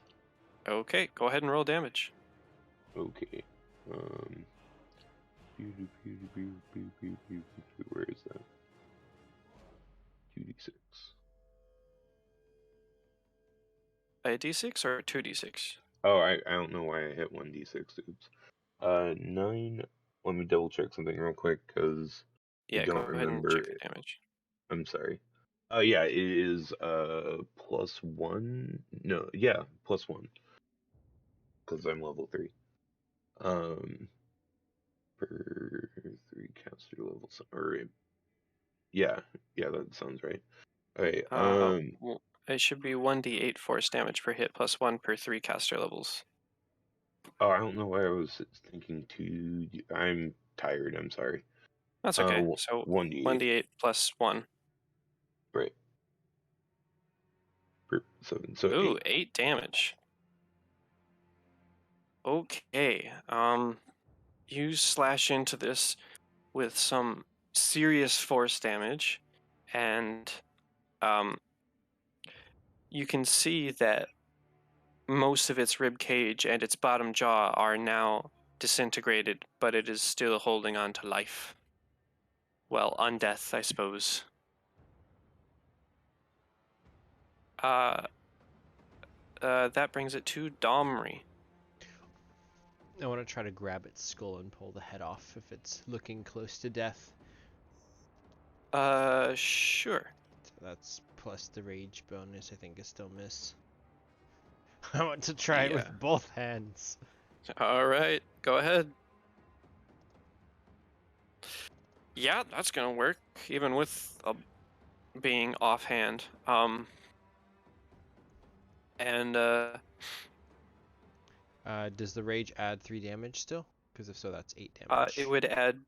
Okay, go ahead and roll damage. Okay. Where is that? 2d6. A d6 or a 2d6? Oh, I don't know why I hit 1d6. Oops. 9. Let me double check something real quick, because I Yeah, go don't ahead and remember. check the damage. I'm sorry. Yeah, it is +1. No, yeah, +1. Because I'm level 3. Per 3 caster levels. Yeah, that sounds right. Okay, Well, it should be 1d8 force damage per hit plus 1 per 3 caster levels. oh, I don't know why I was thinking 2. I'm tired, I'm sorry. That's okay. So 1d8. 1d8 plus 1. Right. 7, so Ooh, 8. 8 damage. Okay. You slash into this with some serious force damage, and you can see that most of its rib cage and its bottom jaw are now disintegrated, but it is still holding on to life. Well, undeath, I suppose. That brings it to Domri. I want to try to grab its skull and pull the head off if it's looking close to death. Sure. So that's plus the rage bonus. I think is still miss. I want to try it Yeah. with both hands. All right, go ahead. Yeah, that's gonna work, even with being offhand. And Does the rage add 3 damage still? Because if so, that's 8 damage. it would add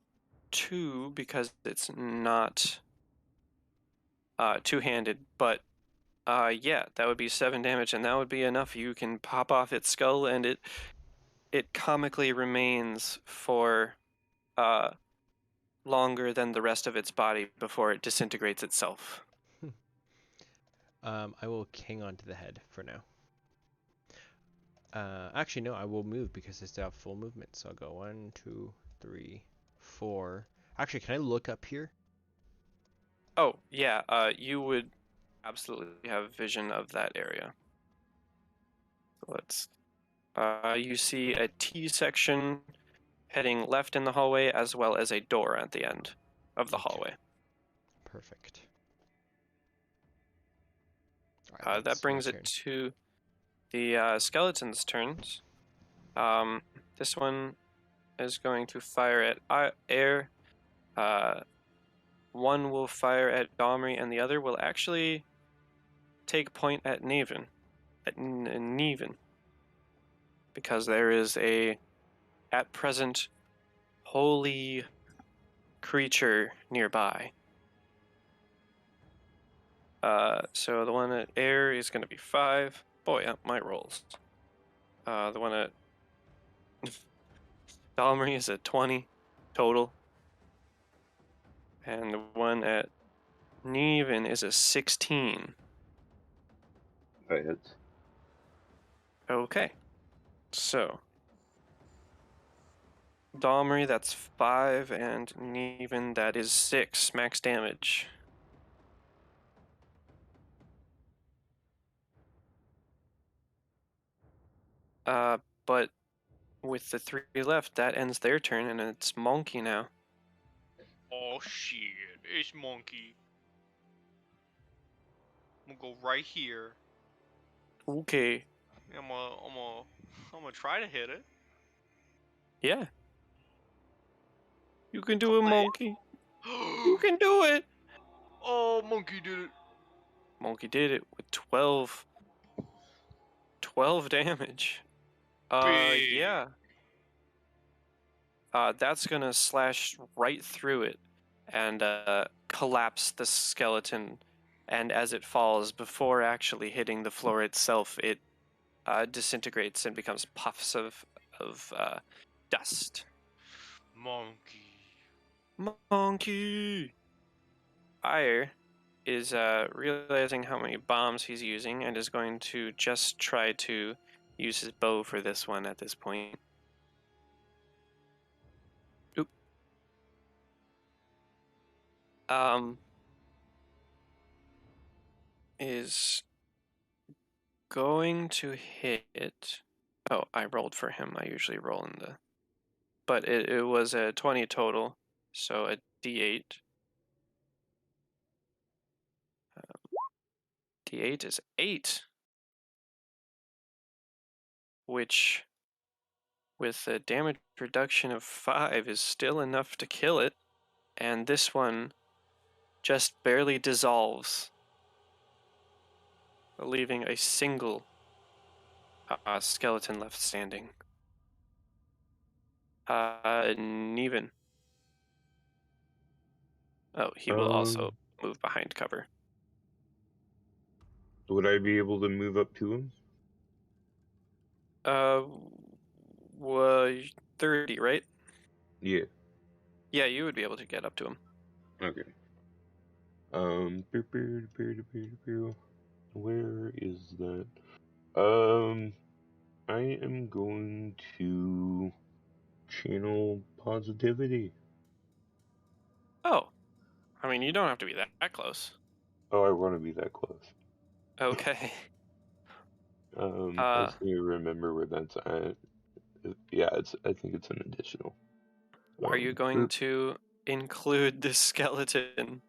2 because it's not two-handed, but yeah, that would be 7 damage, and that would be enough. You can pop off its skull, and it comically remains for longer than the rest of its body before it disintegrates itself. I will hang on to the head for now. Actually, no, I will move because I still have full movement. So I'll go 1, 2, 3, 4. Actually, can I look up here? Oh, yeah, you would absolutely have vision of that area. So let's. You see a T section heading left in the hallway, as well as a door at the end of the Okay. hallway. Perfect. Alright, That that's my brings it turn. to the skeleton's turns. This one is going to fire at air. One will fire at Domri, and the other will actually take point at Neven. Because there is a, at present, holy creature nearby. So the one at air is going to be 5. Boy, my rolls. The one at Domri is at 20 total. And the one at Neven is a 16. That hits. Okay. So Domri, that's 5, and Neven, that is 6 max damage. But with the 3 left, that ends their turn, and it's Monkey now. Oh shit, it's Monkey. I'm gonna go right here. Okay. I'm gonna try to hit it. Yeah. You can do Come it, on. Monkey. You can do it. Oh, Monkey did it. Monkey did it with 12 damage. Big. Yeah. That's gonna slash right through it and collapse the skeleton. And as it falls, before actually hitting the floor itself, it disintegrates and becomes puffs of dust. Monkey. Monkey. Ire is realizing how many bombs he's using and is going to just try to use his bow for this one at this point. Oop. Is going to hit. Oh, I rolled for him. I usually roll in the. But it was a 20 total, so a d8. D8 is 8, which, with a damage reduction of 5, is still enough to kill it. And this one just barely dissolves, leaving a single skeleton left standing. Neven. Oh, he will also move behind cover. Would I be able to move up to him? Was 30, right? Yeah. Yeah, you would be able to get up to him. Okay. Where is that? I am going to channel positivity. Oh, I mean, you don't have to be that close. Oh, I want to be that close. Okay. I just need to remember where that's at. Yeah, I think it's an additional. Are you going Sure. to include the skeleton?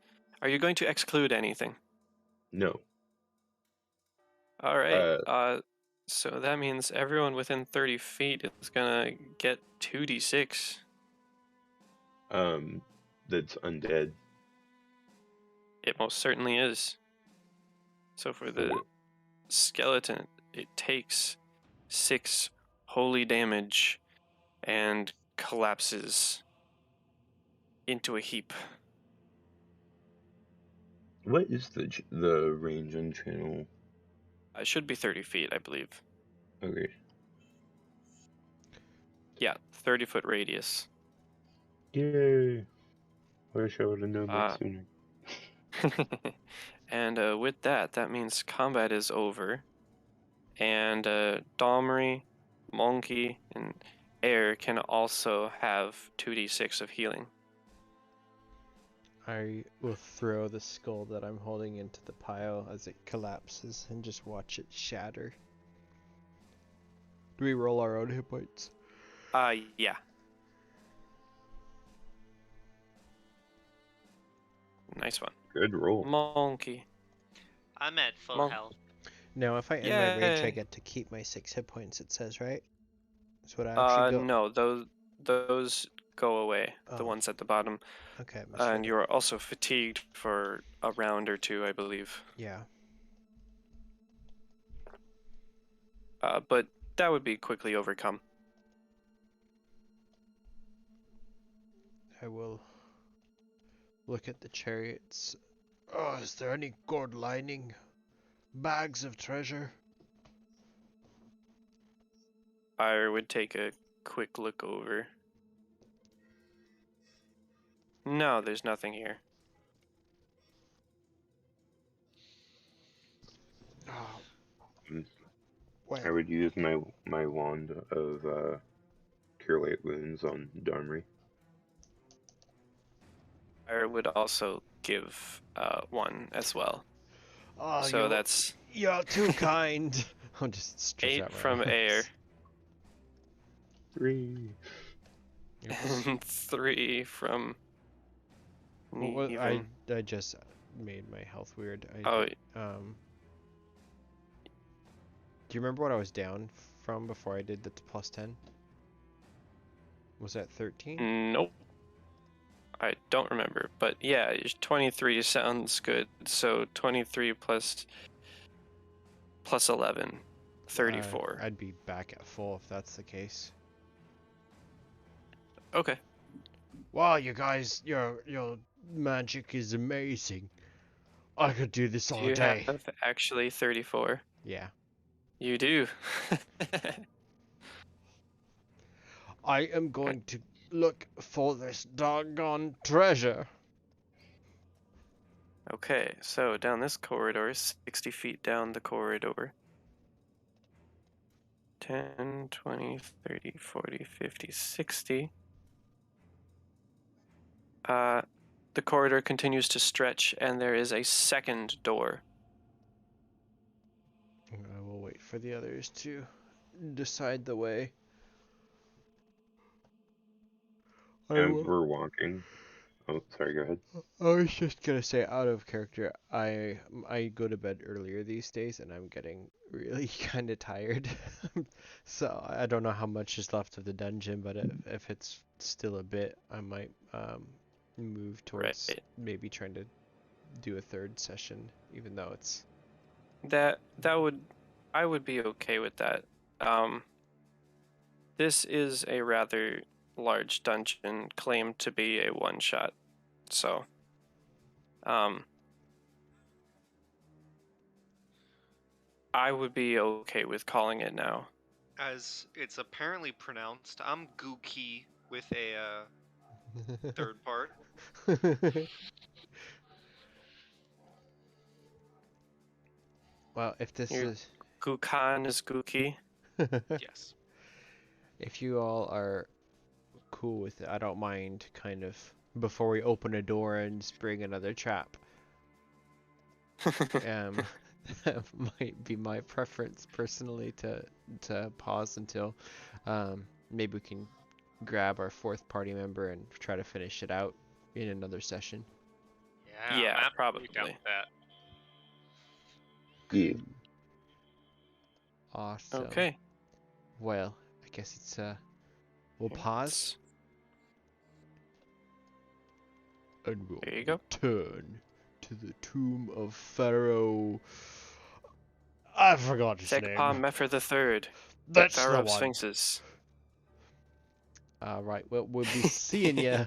Are you going to exclude anything? No. All right. Uh, So that means everyone within 30 feet is gonna get 2d6. that's undead. It most certainly is. So for the For skeleton, it takes 6 holy damage and collapses into a heap. what is the range on channel? It should be 30 feet, I believe. Okay. Yeah, 30-foot radius. Yay! Wish I would have known that Uh, sooner. and with that, that means combat is over. And Domri, Monkey, and Air can also have 2d6 of healing. I will throw the skull that I'm holding into the pile as it collapses and just watch it shatter. Do we roll our own hit points? Yeah. Nice one. Good roll. Monkey. I'm at full Monk. health. Now, if I end my rage, I Yay! get to keep my 6 hit points, it says, right? That's what I actually go. No, those go away. The Oh, ones at the bottom. okay, And misread it. you are also fatigued for a round or two, I believe. Yeah. But that would be quickly overcome. I will look at the chariots. Oh, is there any gold lining? Bags of treasure? I would take a quick look over. No, there's nothing here. Oh, Mm, well, I would use my wand of cure light wounds on Darmry. I would also give one as well. oh, So that's you're too kind. I'll just stretch 8 out my from Air arms. 3. Oops. and 3 from What, I Neven. just made my health weird. Oh, Do you remember what I was down from before I did the plus 10? Was that 13? nope. I don't remember. But yeah, 23 sounds good. So 23 plus 11. 34. I'd be back at full if that's the case. Okay. Wow, you guys, your magic is amazing. I could do this Do all you day. have actually 34? Yeah. You do. I am going to look for this doggone treasure. Okay, so down this corridor, 60 feet down the corridor. 10, 20, 30, 40, 50, 60. The corridor continues to stretch, and there is a second door. I will wait for the others to decide the way. As we're walking. Oh, sorry, go ahead. I was just gonna say, out of character, I go to bed earlier these days, and I'm getting really kind of tired. So I don't know how much is left of the dungeon, but if it's still a bit, I might move towards Right. maybe trying to do a third session, even though it's That would I would be okay with that. This is a rather large dungeon claimed to be a one shot. So I would be okay with calling it now. As it's apparently pronounced, I'm Gookie with a third part. Well, if this Your is Gukan is Gookie. Yes. if you all are cool with it, I don't mind kind of before we open a door and spring another trap. Um, that might be my preference personally to pause until maybe we can grab our fourth party member and try to finish it out in another session. Yeah, Yeah, I'm absolutely down probably. with that. Yeah. Awesome. Okay. Well, I guess it's we'll Here, pause and we'll There you go. return to the tomb of Pharaoh. I forgot his Sekpa name. Mepher III, That's Pharaoh the of one. Sphinxes. All right. Well, we'll be seeing ya.